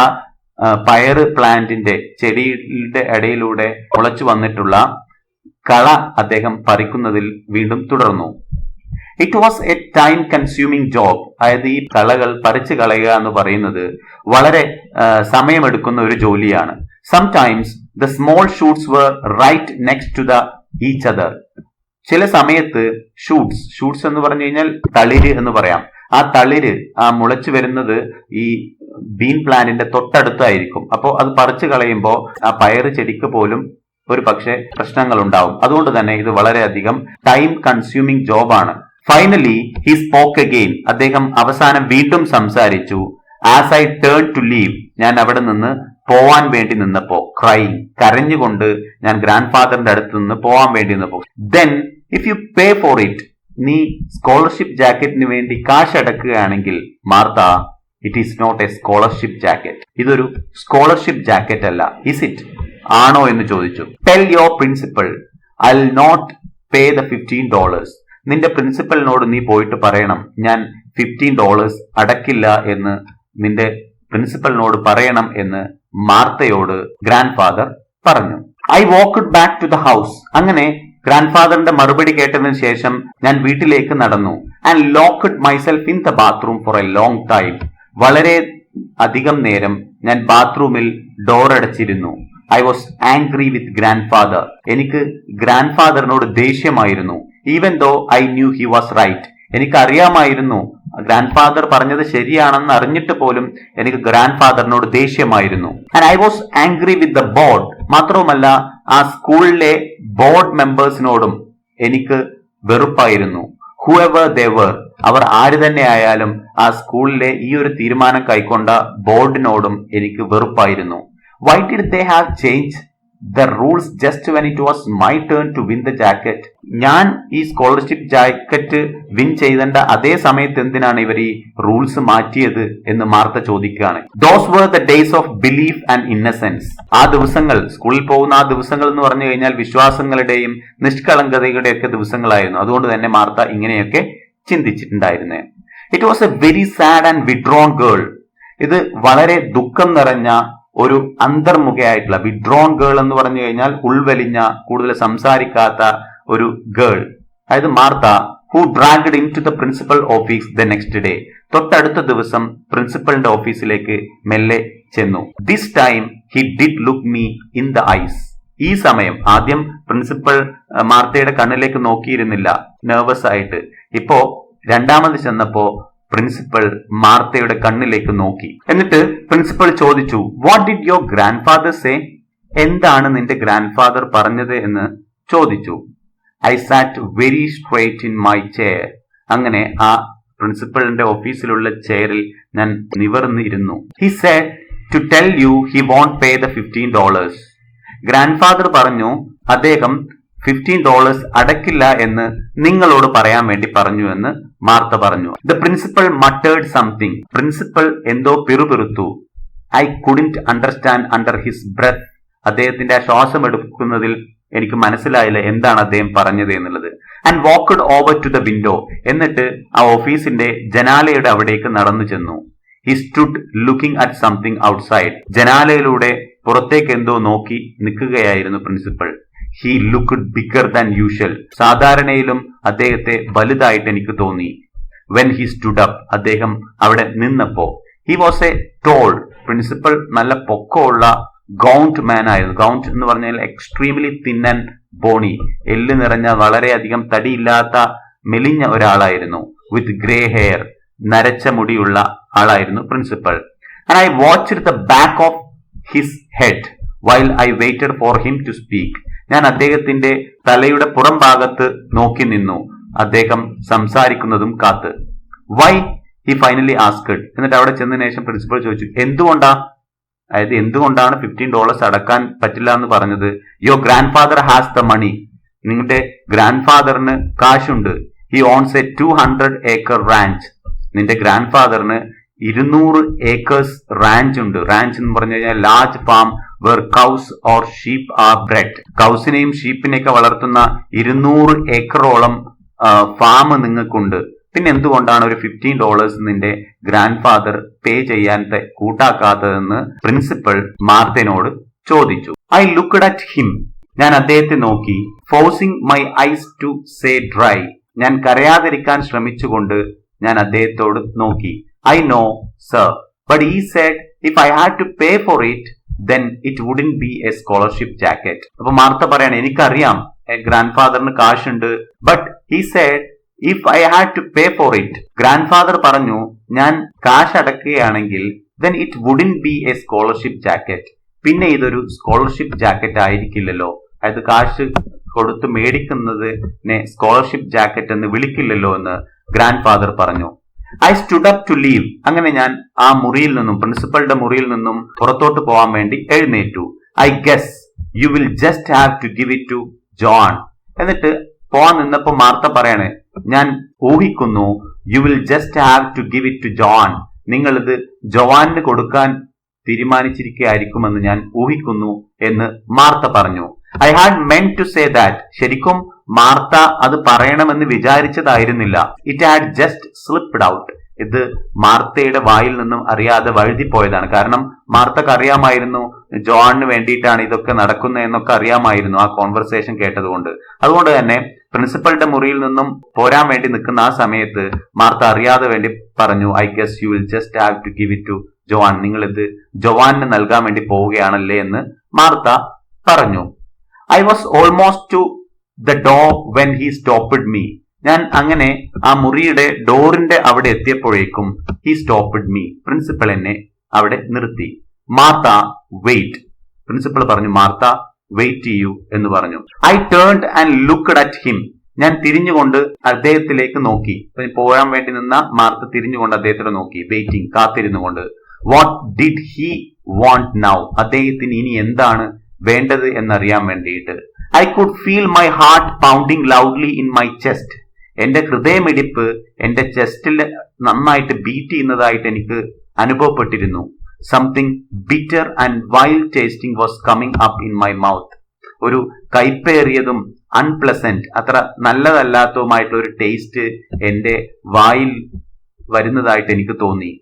പയറ് പ്ലാന്റിന്റെ ചെടിയുടെ ഇടയിലൂടെ മുളച്ചു വന്നിട്ടുള്ള കള അദ്ദേഹം പറിക്കുന്നതിൽ വീണ്ടും തുടർന്നു. It was A time consuming job. അതായത് ഈ കളകൾ പറിച്ചു കളയുക എന്ന് പറയുന്നത് വളരെ സമയമെടുക്കുന്ന ഒരു ജോലിയാണ്. Sometimes the small shoots were right next to the each other. ചില സമയത്ത് ഷൂട്ട്സ് എന്ന് പറഞ്ഞു കഴിഞ്ഞാൽ തളിര് എന്ന് പറയാം. ആ തളിര് മുളച്ചു വരുന്നത് ഈ ബീൻ പ്ലാന്റിന്റെ തൊട്ടടുത്തായിരിക്കും. അപ്പോൾ അത് പറിച്ചു കളയുമ്പോൾ ആ പയറ് ചെടിക്ക് പോലും ഒരു പക്ഷേ പ്രശ്നങ്ങൾ ഉണ്ടാവും. അതുകൊണ്ട് തന്നെ ഇത് വളരെയധികം ടൈം കൺസ്യൂമിംഗ് ജോബാണ്. Finally he spoke again. അദ്ദേഹം അവസാനം വീണ്ടും സംസാരിച്ചു. As I turn to leave. ഞാൻ അവിടെ നിന്ന് പോവാൻ വേണ്ടി നിന്നപ്പോ, കരഞ്ഞുകൊണ്ട് ഞാൻ ഗ്രാൻഡ് ഫാദറിന്റെ അടുത്ത് നിന്ന് പോവാൻ വേണ്ടി നിന്നപ്പോ, then if you pay for it, നീ സ്കോളർഷിപ്പ് ജാക്കറ്റിന് വേണ്ടി കാശ് അടക്കുകയാണെങ്കിൽ Martha, it is not a scholarship jacket. ഇതൊരു സ്കോളർഷിപ്പ് ജാക്കറ്റ് അല്ല. Is it? ആണോ എന്ന് ചോദിച്ചു. Tell your principal I will not pay the $15. നിന്റെ പ്രിൻസിപ്പലിനോട് നീ പോയിട്ട് പറയണം, ഞാൻ $15 അടക്കില്ല എന്ന് നിന്റെ പ്രിൻസിപ്പലിനോട് പറയണം എന്ന് മാർത്തയോട് ഗ്രാൻഡ് ഫാദർ പറഞ്ഞു. I walked back to the house. അങ്ങനെ ഗ്രാൻഡ് ഫാദറിന്റെ മറുപടി കേട്ടതിന് ശേഷം ഞാൻ വീട്ടിലേക്ക് നടന്നു. And locked myself in the bathroom for a long time. വളരെ അധികം നേരം ഞാൻ ബാത്റൂമിൽ ഡോർ അടച്ചിരുന്നു. I was angry with grandfather. എനിക്ക് ഗ്രാൻഡ് ഫാദറിനോട് ദേഷ്യമായിരുന്നു. Even though I knew he was right. എനിക്ക് അറിയാമായിരുന്നു ഗ്രാൻഡ് ഫാദർ പറഞ്ഞത് ശരിയാണെന്ന് അറിഞ്ഞിട്ട് പോലും എനിക്ക് ഗ്രാൻഡ് ഫാദറിനോട് ദേഷ്യമായിരുന്നു. And I was angry with the board. മാത്രവുമല്ല ആ സ്കൂളിലെ ബോർഡ് മെമ്പേഴ്സിനോടും എനിക്ക് വെറുപ്പായിരുന്നു. ഹൂഎവർ ദേ വർ, അവർ ആര് തന്നെ ആയാലും ആ സ്കൂളിലെ ഈ ഒരു തീരുമാനം കൈക്കൊണ്ട ബോർഡിനോടും എനിക്ക് വെറുപ്പായിരുന്നു. Why did they have change? the rules just when it was my turn to win the jacket. ഞാൻ ഈ സ്കോളർഷിപ്പ് ജാക്കറ്റ് വിൻ ചെയ്തേണ്ട അതേ സമയത്ത് എന്തിനാണ് ഇവർ ഈ റൂൾസ് മാറ്റിയത് എന്ന് മാർത്ത ചോദിക്കുകയാണ്. Those were the days of belief and innocence. ആ ദിവസങ്ങൾ, സ്കൂളിൽ പോകുന്ന ആ ദിവസങ്ങൾ എന്ന് പറഞ്ഞു കഴിഞ്ഞാൽ വിശ്വാസങ്ങളുടെയും നിഷ്കളങ്കതയുടെയും ഒക്കെ ദിവസങ്ങളായിരുന്നു. അതുകൊണ്ട് തന്നെ മാർത്ത ഇങ്ങനെയൊക്കെ ചിന്തിച്ചിട്ടുണ്ടായിരുന്നേ. It was a very sad and withdrawn girl. ഇത് വളരെ ദുഃഖം നിറഞ്ഞ ഒരു അന്തർമുഖയായിട്ടുള്ള, വിഡ്രോൺ ഗേൾ എന്ന് പറഞ്ഞു കഴിഞ്ഞാൽ ഉൾവലിഞ്ഞ, കൂടുതൽ സംസാരിക്കാത്ത ഒരു ഗേൾ, അതായത് Martha, who dragged into the principal office the next day. തൊട്ടടുത്ത ദിവസം പ്രിൻസിപ്പലിന്റെ ഓഫീസിലേക്ക് മെല്ലെ ചെന്നു. This time he did look me in the eyes. ഈ സമയം ആദ്യം പ്രിൻസിപ്പൽ മാർത്തയുടെ കണ്ണിലേക്ക് നോക്കിയിരുന്നില്ല, നെർവസ് ആയിട്ട്. ഇപ്പോ രണ്ടാമത് ചെന്നപ്പോ പ്രിൻസിപ്പൽ മാർത്തയുടെ കണ്ണിലേക്ക് നോക്കി. എന്നിട്ട് പ്രിൻസിപ്പൽ ചോദിച്ചു, what did your grandfather say? എന്താണ് നിന്റെ ഗ്രാൻഡ് ഫാദർ പറഞ്ഞത് എന്ന് ചോദിച്ചു. I sat very straight in my chair. അങ്ങനെ ആ പ്രിൻസിപ്പലിന്റെ ഓഫീസിലുള്ള ചെയറിൽ ഞാൻ നിവർന്നിരുന്നു. He said to tell you he won't pay the $15. Grand father പറഞ്ഞു അദ്ദേഹം $15 അടക്കില്ല എന്ന് നിങ്ങളോട് പറയാൻ വേണ്ടി പറഞ്ഞു എന്ന് മാർത്ത പറഞ്ഞു. The principal muttered something. Principal എന്തോ പിറുപിറുത്തു. I couldn't understand under his breath. അദ്ദേഹത്തിന്റെ ആ ശ്വാസം എടുക്കുന്നതിൽ എനിക്ക് മനസ്സിലായില്ല എന്താണ് അദ്ദേഹം പറഞ്ഞത് എന്നുള്ളത്. And walked over to the window. എന്നിട്ട് ആ ഓഫീസിന്റെ ജനാലയുടെ അവിടേക്ക് നടന്നു ചെന്നു. He stood looking at something outside. ജനാലയിലൂടെ പുറത്തേക്ക് എന്തോ നോക്കി നിൽക്കുകയായിരുന്നു principal. He looked bigger than usual. സാധാരണയിലും അദ്ദേഹത്തെ വലുതായിട്ട് എനിക്ക് തോന്നി. When he stood up. അദ്ദേഹം അവിടെ നിന്നപ്പോ. He was a tall. Principal നല്ല പൊക്കമുള്ള ഗൗണ്ട് മാൻ ആയിരുന്നു. ഗൗണ്ട് എന്ന് പറഞ്ഞാൽ എക്സ്ട്രീംലി തിൻ ആൻഡ് ബോണി, എല്ല് നിറഞ്ഞ വളരെയധികം തടിയില്ലാത്ത മെലിഞ്ഞ ഒരാളായിരുന്നു. വിത്ത് ഗ്രേ ഹെയർ, നരച്ച മുടിയുള്ള ആളായിരുന്നു principal. And I watched the back of his head while I waited for him to speak. ഞാൻ അദ്ദേഹത്തിന്റെ തലയുടെ പുറം ഭാഗത്ത് നോക്കി നിന്നു, അദ്ദേഹം സംസാരിക്കുന്നതും കാത്ത്. Why he finally asked. എന്നിട്ട് അവിടെ ചെന്നതിന് ശേഷം പ്രിൻസിപ്പൽ ചോദിച്ചു, എന്തുകൊണ്ടാ, അതായത് എന്തുകൊണ്ടാണ് $15 അടക്കാൻ പറ്റില്ല എന്ന് പറഞ്ഞത്? Your grandfather has the money. നിങ്ങളുടെ ഗ്രാൻഡ് ഫാദറിന് കാശുണ്ട്. He owns a 200 acre ranch. നിന്റെ ഗ്രാൻഡ് ഫാദറിന് 200 acres റാഞ്ച് ഉണ്ട്. റാഞ്ച് എന്ന് പറഞ്ഞു കഴിഞ്ഞാൽ large farm where cows or sheep are bred. കൗസിനെയും ഷീപ്പിനെയൊക്കെ വളർത്തുന്ന 200 ഏക്കറോളം ഫാം നിങ്ങൾക്കുണ്ട്. പിന്നെ എന്തുകൊണ്ടാണ് ഒരു $15 നിന്റെ ഗ്രാൻഡ് ഫാദർ പേ ചെയ്യാൻ കൂട്ടാക്കാത്തതെന്ന് പ്രിൻസിപ്പൽ മാർത്തനോട് ചോദിച്ചു. I looked at him. ഞാൻ അദ്ദേഹത്തെ നോക്കി. Forcing my eyes to say dry. ഞാൻ കരയാതിരിക്കാൻ ശ്രമിച്ചുകൊണ്ട് ഞാൻ അദ്ദേഹത്തോട് നോക്കി. I know sir, but he said if I had to pay for it then it wouldn't be a scholarship jacket. അപ്പൊ മാർത്ത പറയാണ്, എനിക്കറിയാം ഗ്രാൻഡ് ഫാദറിന് കാശുണ്ട്, but he said if I had to pay for it. ഗ്രാൻഡ് father പറഞ്ഞു, ഞാൻ കാശ് അടക്കുകയാണെങ്കിൽ then it wouldn't be a scholarship jacket. പിന്നെ ഇതൊരു സ്കോളർഷിപ്പ് ജാക്കറ്റ് ആയിരിക്കില്ലല്ലോ. അതായത് കാശ് കൊടുത്ത് മേടിക്കുന്നതിനെ സ്കോളർഷിപ്പ് ജാക്കറ്റ് എന്ന് വിളിക്കില്ലല്ലോ എന്ന് ഗ്രാൻഡ് ഫാദർ പറഞ്ഞു. I stood up to leave. അങ്ങനെ ഞാൻ ആ മുറിയിൽ നിന്നും, പ്രിൻസിപ്പളുടെ മുറിയിൽ നിന്നും പുറത്തോട്ട് പോകാൻ വേണ്ടി എഴുന്നേറ്റു. I guess you will just have to give it to John. എന്നിട്ട് പോവാൻ നിന്നപ്പോ മാർത്ത പറയാണ്, ഞാൻ ഊഹിക്കുന്നു you will just have to give it to John. നിങ്ങൾ ഇത് ജോവാന് കൊടുക്കാൻ തീരുമാനിച്ചിരിക്കുകയായിരിക്കുമെന്ന് ഞാൻ ഊഹിക്കുന്നു എന്ന് മാർത്ത പറഞ്ഞു. I had meant to say that. ശരിക്കും മാർത്ത അത് പറയണമെന്ന് വിചാരിച്ചതായിരുന്നില്ല. It had just slipped out. ഇത് മാർത്തയുടെ വായിൽ നിന്നും അറിയാതെ വഴുതിപ്പോയതാണ്. കാരണം മാർത്തക്ക് അറിയാമായിരുന്നു ജോണിന് വേണ്ടിയിട്ടാണ് ഇതൊക്കെ നടക്കുന്നത് എന്നൊക്കെ അറിയാമായിരുന്നു ആ കോൺവെർസേഷൻ കേട്ടതുകൊണ്ട്. അതുകൊണ്ട് തന്നെ പ്രിൻസിപ്പളുടെ മുറിയിൽ നിന്നും പോരാൻ വേണ്ടി നിൽക്കുന്ന ആ സമയത്ത് മാർത്ത അറിയാതെ വേണ്ടി പറഞ്ഞു, I guess you will just have to give it to John. നിങ്ങൾ ഇത് ജോവാന് നൽകാൻ വേണ്ടി പോവുകയാണല്ലേ എന്ന് മാർത്ത പറഞ്ഞു. I was almost to the door when he stopped me. ഞാൻ അങ്ങനെ ആ മുറിയുടെ ഡോറിന്റെ അവിടെ എത്തിയപ്പോഴേക്കും ഹി സ്റ്റോപ്പ്ഡ് മീ. പ്രിൻസിപ്പൽ എന്നെ അവിടെ നിർത്തി. Martha wait. പ്രിൻസിപ്പൽ പറഞ്ഞു, മാർത്ത വെയിറ്റ് ചെയ്യൂ എന്ന് പറഞ്ഞു. I turned and looked at him. ഞാൻ തിരിഞ്ഞുകൊണ്ട് അദ്ദേഹത്തിലേക്ക് നോക്കി. പോകാൻ വേണ്ടി നിന്ന മാർത്ത തിരിഞ്ഞുകൊണ്ട് അദ്ദേഹത്തിനെ നോക്കി. വെയിറ്റിംഗ്, കാത്തിരുന്നുകൊണ്ട്. What did he want now? അദ്ദേഹത്തിന് ഇനി എന്താണ് വേണ്ടത് എന്നറിയാൻ വേണ്ടിയിട്ട്. I could feel my heart pounding loudly in my chest. എന്റെ ഹൃദയമിടിപ്പ് എന്റെ ചെസ്റ്റിൽ നന്നായിട്ട് ബീറ്റ് ചെയ്യുന്നതായിട്ട് എനിക്ക് അനുഭവപ്പെട്ടിരുന്നു. Something bitter and wild tasting was coming up in my mouth. ഒരു കയ്പേറിയതും അൺപ്ലസന്റ്, അത്ര നല്ലതല്ലാത്തതുമായിട്ടുള്ള ഒരു ടേസ്റ്റ് എന്റെ വായിൽ വരുന്നതായിട്ട് എനിക്ക് തോന്നി.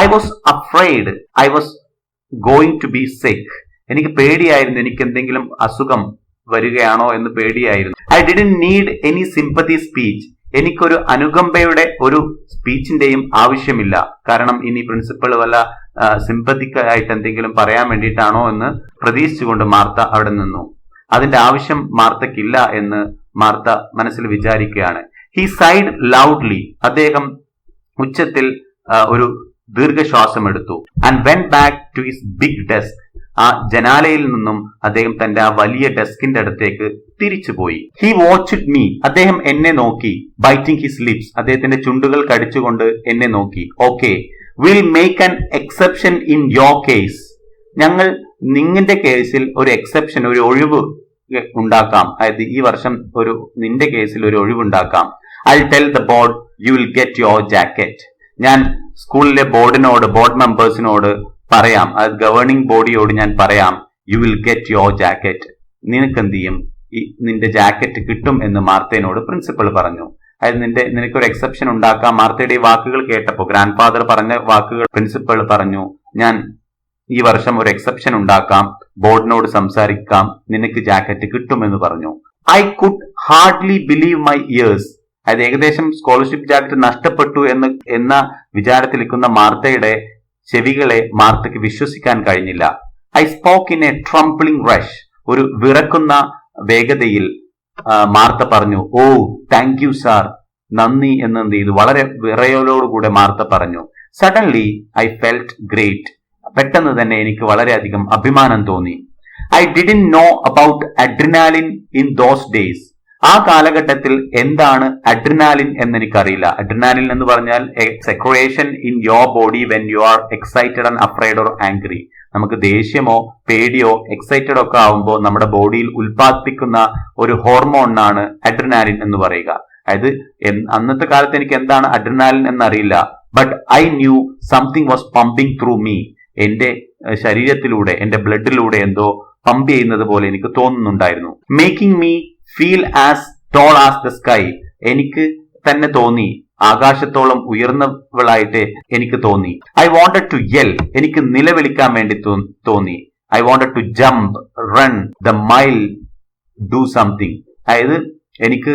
I was afraid I was going to be sick. എനിക്ക് പേടിയായിരുന്നു, എനിക്ക് എന്തെങ്കിലും അസുഖം വരികയാണോ എന്ന് പേടിയായിരുന്നു. I didn't need any sympathy speech. എനിക്കൊരു അനുകമ്പയുടെ ഒരു സ്പീച്ചിന്റെയും ആവശ്യമില്ല. കാരണം ഇനി പ്രിൻസിപ്പൾ വല്ല സിമ്പതിക്കായിട്ട് എന്തെങ്കിലും പറയാൻ വേണ്ടിയിട്ടാണോ എന്ന് പ്രതീക്ഷിച്ചുകൊണ്ട് മാർത്ത അവിടെ നിന്നു. അതിന്റെ ആവശ്യം മാർത്തക്കില്ല എന്ന് മാർത്ത മനസ്സിൽ വിചാരിക്കുകയാണ്. He sighed loudly. അദ്ദേഹം ഉച്ചത്തിൽ ഒരു ദീർഘശ്വാസം എടുത്തു. And went back to his big desk. ആ ജനാലയിൽ നിന്നും അദ്ദേഹം തന്റെ ആ വലിയ ഡെസ്കിന്റെ അടുത്തേക്ക് തിരിച്ചുപോയി. He watched me. അദ്ദേഹം എന്നെ നോക്കി. Biting his lips. അദ്ദേഹത്തിന്റെ ചുണ്ടുകൾ കടിച്ചുകൊണ്ട് എന്നെ നോക്കി. Okay, will make an exception in your case. ഞങ്ങൾ നിങ്ങളുടെ കേസിൽ ഒരു എക്സെപ്ഷൻ, ഒരു ഒഴിവ് ഉണ്ടാക്കാം. അതായത് ഈ വർഷം നിന്റെ കേസിൽ ഒരു ഒഴിവുണ്ടാക്കാം. I tell the board you will get your jacket. ഞാൻ സ്കൂളിലെ ബോർഡ് മെമ്പേഴ്സിനോട് പറയാം, അത് ഗവേണിംഗ് ബോഡിയോട് ഞാൻ പറയാം, U will get your jacket. നിനക്ക് എന്ത് ചെയ്യും, നിന്റെ ജാക്കറ്റ് കിട്ടും എന്ന് മാർത്തയോട് പ്രിൻസിപ്പൾ പറഞ്ഞു. അതായത് നിനക്കൊരു എക്സെപ്ഷൻ ഉണ്ടാക്കാം. മാർത്തയുടെ ഈ വാക്കുകൾ കേട്ടപ്പോൾ, ഗ്രാൻഡ് ഫാദർ പറഞ്ഞ വാക്കുകൾ പ്രിൻസിപ്പൾ പറഞ്ഞു, ഞാൻ ഈ വർഷം ഒരു എക്സെപ്ഷൻ ഉണ്ടാക്കാം, ബോർഡിനോട് സംസാരിക്കാം, നിനക്ക് ജാക്കറ്റ് കിട്ടുമെന്ന് പറഞ്ഞു. I could hardly believe my years. അതായത് ഏകദേശം സ്കോളർഷിപ്പ് ജാക്കറ്റ് നഷ്ടപ്പെട്ടു എന്ന വിചാരത്തിലിരിക്കുന്ന മാർത്തയുടെ ചെവികളെ മാർത്തയ്ക്ക് വിശ്വസിക്കാൻ കഴിഞ്ഞില്ല. I spoke in a trembling rush. ഒരു വിറക്കുന്ന വേഗതയിൽ മാർത്ത പറഞ്ഞു, ഓ താങ്ക് യു സാർ, നന്ദി എന്നെന്ത് ചെയ്തു, വളരെ വിറയലോടുകൂടെ മാർത്ത പറഞ്ഞു. Suddenly I felt great. പെട്ടെന്ന് തന്നെ എനിക്ക് വളരെയധികം അഭിമാനം തോന്നി. I didn't know about adrenaline in those days. ആ കാലഘട്ടത്തിൽ എന്താണ് അഡ്രിനാലിൻ എന്ന് എനിക്കറിയില്ല. അഡ്രിനാലിൻ എന്ന് പറഞ്ഞാൽ secretion in your body when you are excited and afraid or angry. നമുക്ക് ദേഷ്യമോ പേടിയോ എക്സൈറ്റഡ് ഒക്കെ ആവുമ്പോൾ നമ്മുടെ ബോഡിയിൽ ഉൽപ്പാദിപ്പിക്കുന്ന ഒരു ഹോർമോണിനാണ് അഡ്രിനാലിൻ എന്ന് പറയുക. അതായത് അന്നത്തെ കാലത്ത് എനിക്ക് എന്താണ് അഡ്രിനാലിൻ എന്നറിയില്ല. But I knew something was pumping through me. എന്റെ ശരീരത്തിലൂടെ, എന്റെ ബ്ലഡിലൂടെ എന്തോ പമ്പ് ചെയ്യുന്നത് പോലെ എനിക്ക് തോന്നുന്നുണ്ടായിരുന്നു. Making me feel as tall as the sky. എനിക്ക് തന്നെ തോന്നി ആകാശത്തോളം ഉയർന്നവളായിട്ട് എനിക്ക് തോന്നി. I wanted to yell. എനിക്ക് നിലവിളിക്കാൻ വേണ്ടി തോന്നി. I wanted to jump, run the mile, do something. അതായത് എനിക്ക്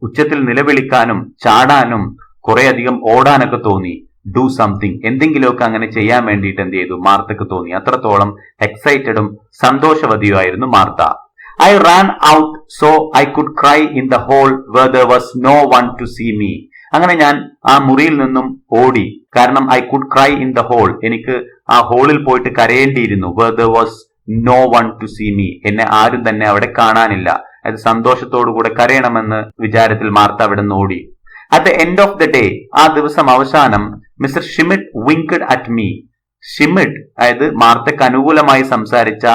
ഉച്ചത്തിൽ നിലവിളിക്കാനും ചാടാനും കുറെ അധികം ഓടാനൊക്കെ തോന്നി. ഡു സംതിങ്, എന്തെങ്കിലുമൊക്കെ അങ്ങനെ ചെയ്യാൻ വേണ്ടിയിട്ട് എന്ത് ചെയ്തു, മാർത്തക്ക് തോന്നി. അത്രത്തോളം എക്സൈറ്റഡും സന്തോഷവതിയുമായിരുന്നു Martha. I ran out so I could cry in the hall where there was no one to see me. അങ്ങനെ ഞാൻ ആ മുറിയിൽ നിന്നും ഓടി. കാരണം I could cry in the hall. എനിക്ക് ആ ഹോളിൽ പോയിട്ട് കരയേണ്ടിയിരുന്നു. Where there was no one to see me. എന്നെ ആരും തന്നെ അവിടെ കാണാനില്ല. അത് സന്തോഷത്തോടു കൂടെ കരയണമെന്ന് വിചാരത്തിൽ മാർത്ത അവിടെ നിന്ന് ഓടി. At the end of the day, ആ ദിവസം അവസാനം മിസ്റ്റർ ഷിമിഡ് winked at me. ഷിമിഡ്, അതായത് മാർത്തക്ക് അനുകൂലമായി സംസാരിച്ച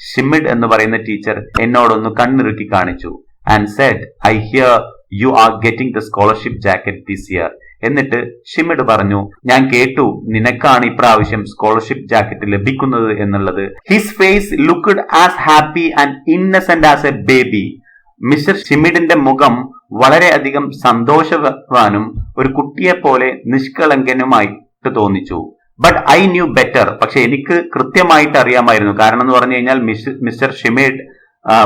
ഷിമിഡ് എന്ന് പറയുന്ന ടീച്ചർ എന്നോടൊന്ന് കണ്ണിറുക്കി കാണിച്ചു. And said, I hear you are getting the scholarship jacket this year. എന്നിട്ട് ഷിമിഡ് പറഞ്ഞു, ഞാൻ കേട്ടു നിനക്കാണ് ഇപ്രാവശ്യം സ്കോളർഷിപ്പ് ജാക്കറ്റ് ലഭിക്കുന്നത് എന്നുള്ളത്. His face looked as happy and innocent as a baby. Mister ഷിമിഡിന്റെ മുഖം വളരെയധികം സന്തോഷവാനും ഒരു കുട്ടിയെ പോലെ നിഷ്കളങ്കനുമായിട്ട് തോന്നിച്ചു. But I knew better. പക്ഷെ എനിക്ക് കൃത്യമായിട്ട് അറിയാമായിരുന്നു. കാരണം എന്ന് പറഞ്ഞു കഴിഞ്ഞാൽ മിസ്റ്റർ ഷിമിഡ്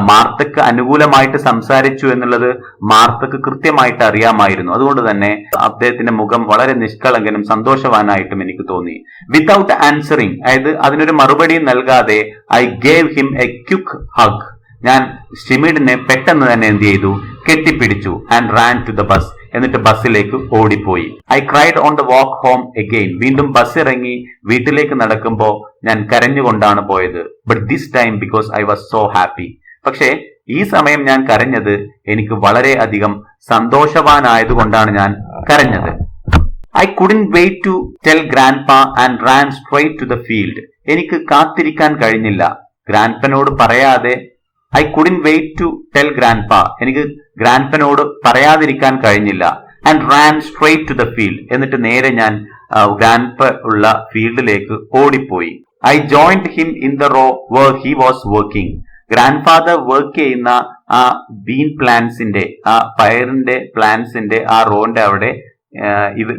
മാർത്തക്ക് അനുകൂലമായിട്ട് സംസാരിച്ചു എന്നുള്ളത് മാർത്തക്ക് കൃത്യമായിട്ട് അറിയാമായിരുന്നു. അതുകൊണ്ട് തന്നെ അദ്ദേഹത്തിന്റെ മുഖം വളരെ നിഷ്കളങ്കനും സന്തോഷവാനായിട്ടും എനിക്ക് തോന്നി. വിത്തൗട്ട് ആൻസറിങ്, അതായത് അതിനൊരു മറുപടി നൽകാതെ I gave him a quick hug. ഞാൻ ഷിമിഡിനെ പെട്ടെന്ന് തന്നെ എന്ത് ചെയ്തു, കെട്ടിപ്പിടിച്ചു. And ran to the bus. എന്നിട്ട് ബസ്സിലേക്ക് ഓടിപ്പോയി. I cried on the walk home again. വീണ്ടും ബസ് ഇറങ്ങി വീട്ടിലേക്ക് നടക്കുമ്പോൾ ഞാൻ കരഞ്ഞുകൊണ്ടാണ് പോയത്. But this time because I was so happy. പക്ഷേ ഈ സമയം ഞാൻ കരഞ്ഞത് എനിക്ക് വളരെ അധികം സന്തോഷവാനായതുകൊണ്ടാണ് ഞാൻ കരഞ്ഞത്. I couldn't wait to tell grandpa and ran straight to the field. എനിക്ക് കാത്തിരിക്കാൻ കഴിഞ്ഞില്ല. ഗ്രാൻഡ്പനോട് പറയാതെ I couldn't wait to tell grandpa, എനിക്ക് ഗ്രാൻഡ്പനോട് പറയാതിരിക്കാൻ കഴിഞ്ഞില്ല. And ran straight to the field, എന്നിട്ട് നേരെ ഞാൻ ഗ്രാൻഡ്പ ഉള്ള ഫീൽഡിലേക്ക് ഓടിപ്പോയി. I joined him in the row where he was working. Grandfather work ചെയ്യുന്ന ആ ബീൻ പ്ലാന്റ്സിന്റെ, ആ പയറിന്റെ പ്ലാന്റ്സിന്റെ ആ റോന്റെ അവിടെ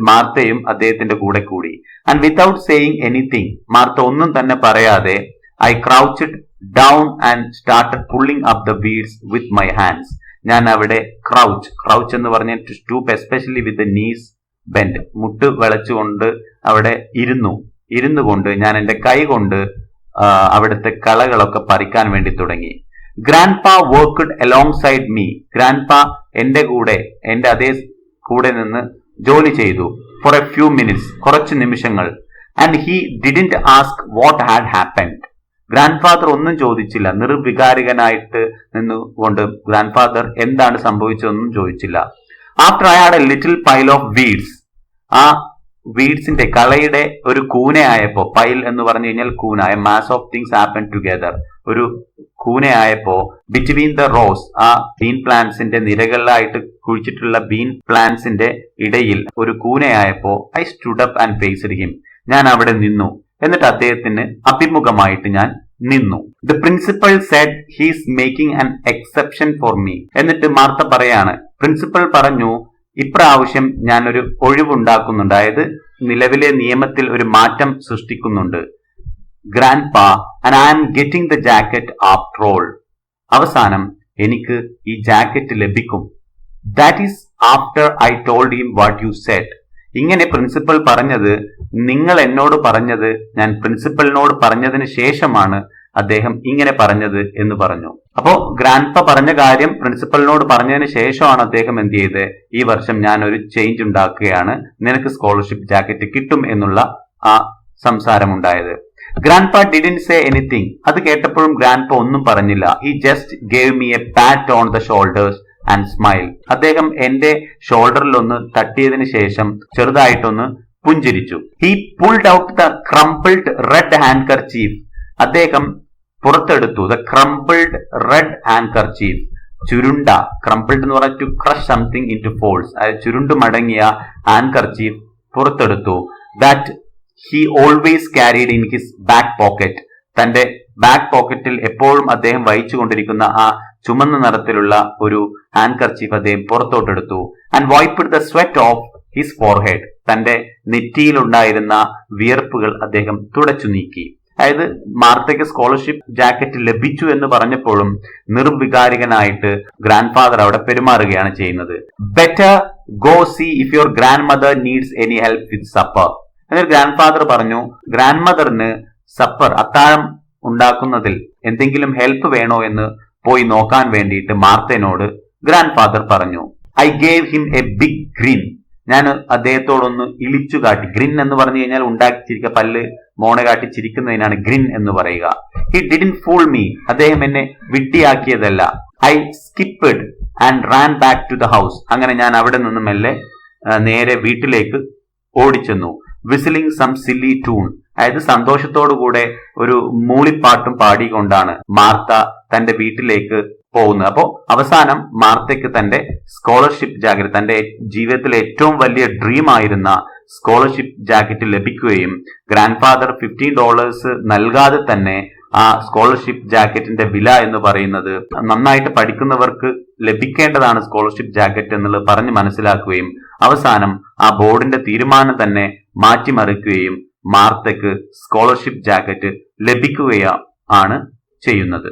മാർത്തയും അദ്ദേഹത്തിന്റെ കൂടെ കൂടി. And without saying anything, Martha ഒന്നും തന്നെ പറയാതെ I crouched down and started pulling up the weeds with my hands. ഞാൻ അവിടെ ക്രൗച്ച് എന്ന് പറഞ്ഞ to stoop, especially with the knees bend, മുട്ട് വിളച്ചുകൊണ്ട് അവിടെ ഇരുന്നു കൊണ്ട് ഞാൻ എന്റെ കൈ കൊണ്ട് അവിടുത്തെ കളകളൊക്കെ പറിക്കാൻ വേണ്ടി തുടങ്ങി. Grandpa worked along side me. Grandpa എന്റെ അതേ കൂടെ നിന്ന് ജോലി ചെയ്തു. ഫോർ എ ഫ്യൂ മിനിറ്റ്സ്, കുറച്ച് നിമിഷങ്ങൾ. And he didn't ask what had happened. Grandfather ഒന്നും ചോദിച്ചില്ല. നിർവികാരികനായിട്ട് നിന്നുകൊണ്ട് ഗ്രാൻഡ് ഫാദർ എന്താണ് സംഭവിച്ചതെന്നും ചോദിച്ചില്ല. After I had a little pile of weeds, ആ വീഡ്സിന്റെ കളയുടെ ഒരു കൂനയായപ്പോ, പൈൽ എന്ന് പറഞ്ഞു കഴിഞ്ഞാൽ കൂന, a mass of things happen together, ഒരു കൂനയായപ്പോ ബിറ്റ്വീൻ ദ റോസ്, ആ ബീൻ പ്ലാന്റ്സിന്റെ നിരകളിലായിട്ട് കുഴിച്ചിട്ടുള്ള ബീൻ പ്ലാന്റ്സിന്റെ ഇടയിൽ ഒരു കൂനയായപ്പോ I stood up and faced him. ഞാൻ അവിടെ നിന്നു, എന്നിട്ട് അദ്ദേഹത്തിന് അഭിമുഖമായിട്ട് ഞാൻ നിന്നു. The principal said he's making an exception for me. എന്നിട്ട് മാർത്ത പറയാണ്, പ്രിൻസിപ്പൽ പറഞ്ഞു ഇപ്രാവശ്യം ഞാനൊരു ഒഴിവുണ്ടാക്കുന്നുണ്ട്, അതായത് നിലവിലെ നിയമത്തിൽ ഒരു മാറ്റം സൃഷ്ടിക്കുന്നുണ്ട്. Grandpa, and I am getting the jacket after all. അവസാനം എനിക്ക് ഈ ജാക്കറ്റ് ലഭിക്കും. That is after I told him what you said. ഇങ്ങനെ പ്രിൻസിപ്പൽ പറഞ്ഞത്, നിങ്ങൾ എന്നോട് പറഞ്ഞത് ഞാൻ പ്രിൻസിപ്പലിനോട് പറഞ്ഞതിന് ശേഷമാണ് അദ്ദേഹം ഇങ്ങനെ പറഞ്ഞത് എന്ന് പറഞ്ഞു. അപ്പോ ഗ്രാൻഡ്പ പറഞ്ഞ കാര്യം പ്രിൻസിപ്പലിനോട് പറഞ്ഞതിന് ശേഷമാണ് അദ്ദേഹം എന്ത് ചെയ്ത്, ഈ വർഷം ഞാൻ ഒരു ചേഞ്ച് ഉണ്ടാക്കുകയാണ്, നിനക്ക് സ്കോളർഷിപ്പ് ജാക്കറ്റ് കിട്ടും എന്നുള്ള ആ സംസാരമുണ്ടായത്. Grandpa didn't say anything. അത് കേട്ടപ്പോഴും ഗ്രാൻഡ്പ ഒന്നും പറഞ്ഞില്ല. He just gave me a pat on the shoulders and smile. അദ്ദേഹം എന്റെ ഷോൾഡറിൽ ഒന്ന് തട്ടിയതിനു ശേഷം ചെറുതായിട്ടൊന്ന് പുഞ്ചിരിച്ചു. He pulled out the crumpled red handkerchief. അദ്ദേഹം പുറത്തെടുത്തു ദ ക്രംപിൾഡ് റെഡ് ഹാൻഡ്കർച്ചീഫ്, ചുരുണ്ട, ക്രംപിൾഡ് എന്ന് പറഞ്ഞാൽ to crush something into folds, അതായത് ചുരുണ്ടു മടങ്ങിയ ഹാൻഡ്കർച്ചീഫ് പുറത്തെടുത്തു. That he always carried in his back pocket. തന്റെ ബാക്ക് പോക്കറ്റിൽ എപ്പോഴും അദ്ദേഹം വഹിച്ചുകൊണ്ടിരിക്കുന്ന ആ ചുമന്ന നിറത്തിലുള്ള ഒരു ഹാൻഡ്കർച്ചീഫ് അദ്ദേഹം പുറത്തോട്ടെടുത്തു. And wiped the sweat off his forehead. തന്റെ നെറ്റിയിലുണ്ടായിരുന്ന വിയർപ്പുകൾ അദ്ദേഹം തുടച്ചു നീക്കി. അതായത് മാർത്തയ്ക്ക് സ്കോളർഷിപ്പ് ജാക്കറ്റ് ലഭിച്ചു എന്ന് പറഞ്ഞപ്പോഴും നിർവികാരികനായിട്ട് ഗ്രാൻഡ് ഫാദർ അവിടെ പെരുമാറുകയാണ് ചെയ്യുന്നത്. Better go see if your grandmother needs any help with supper. എന്നിട്ട് ഗ്രാൻഡ് ഫാദർ പറഞ്ഞു, ഗ്രാൻഡ് മദറിന് സപ്പർ, അത്താഴം ഉണ്ടാക്കുന്നതിൽ എന്തെങ്കിലും ഹെൽപ്പ് വേണോ എന്ന് പോയി നോക്കാൻ വേണ്ടിയിട്ട് മാർത്തനോട് ഗ്രാൻഡ് ഫാദർ പറഞ്ഞു. I gave him a big grin. ഞാൻ അദ്ദേഹത്തോടൊന്ന് ഇളിച്ചു കാട്ടി. ഗ്രിൻ എന്ന് പറഞ്ഞു കഴിഞ്ഞാൽ ഉണ്ടാക്കിച്ചിരിക്കുക, പല്ല് മോണ കാട്ടി ചിരിക്കുന്നതിനാണ് ഗ്രിൻ എന്ന് പറയുക. He didn't fool me. അദ്ദേഹം എന്നെ വിഡ്ഢിയാക്കിയതല്ല. I skipped and ran back to the house. അങ്ങനെ ഞാൻ അവിടെ നിന്നും മെല്ലെ നേരെ വീട്ടിലേക്ക് ഓടിച്ചെന്നു. Whistling some silly tune. അതായത് സന്തോഷത്തോടുകൂടെ ഒരു മൂളിപ്പാട്ടും പാടിക്കൊണ്ടാണ് മാർത്ത തന്റെ വീട്ടിലേക്ക് പോകുന്നത്. അപ്പോ അവസാനം മാർത്തയ്ക്ക് തന്റെ സ്കോളർഷിപ്പ് ജാക്കറ്റ്, തന്റെ ജീവിതത്തിലെ ഏറ്റവും വലിയ ഡ്രീം ആയിരുന്ന സ്കോളർഷിപ്പ് ജാക്കറ്റ് ലഭിക്കുകയും ഗ്രാൻഡ് ഫാദർ $15 നൽകാതെ തന്നെ ആ സ്കോളർഷിപ്പ് ജാക്കറ്റിന്റെ വില എന്ന് പറയുന്നത് നന്നായിട്ട് പഠിക്കുന്നവർക്ക് ലഭിക്കേണ്ടതാണ് സ്കോളർഷിപ്പ് ജാക്കറ്റ് എന്നുള്ളത് പറഞ്ഞ് മനസ്സിലാക്കുകയും അവസാനം ആ ബോർഡിന്റെ തീരുമാനം തന്നെ മാറ്റിമറിക്കുകയും മാർത്തയ്ക്ക് സ്കോളർഷിപ്പ് ജാക്കറ്റ് ലഭിക്കുകയാണ് ചെയ്യുന്നത്.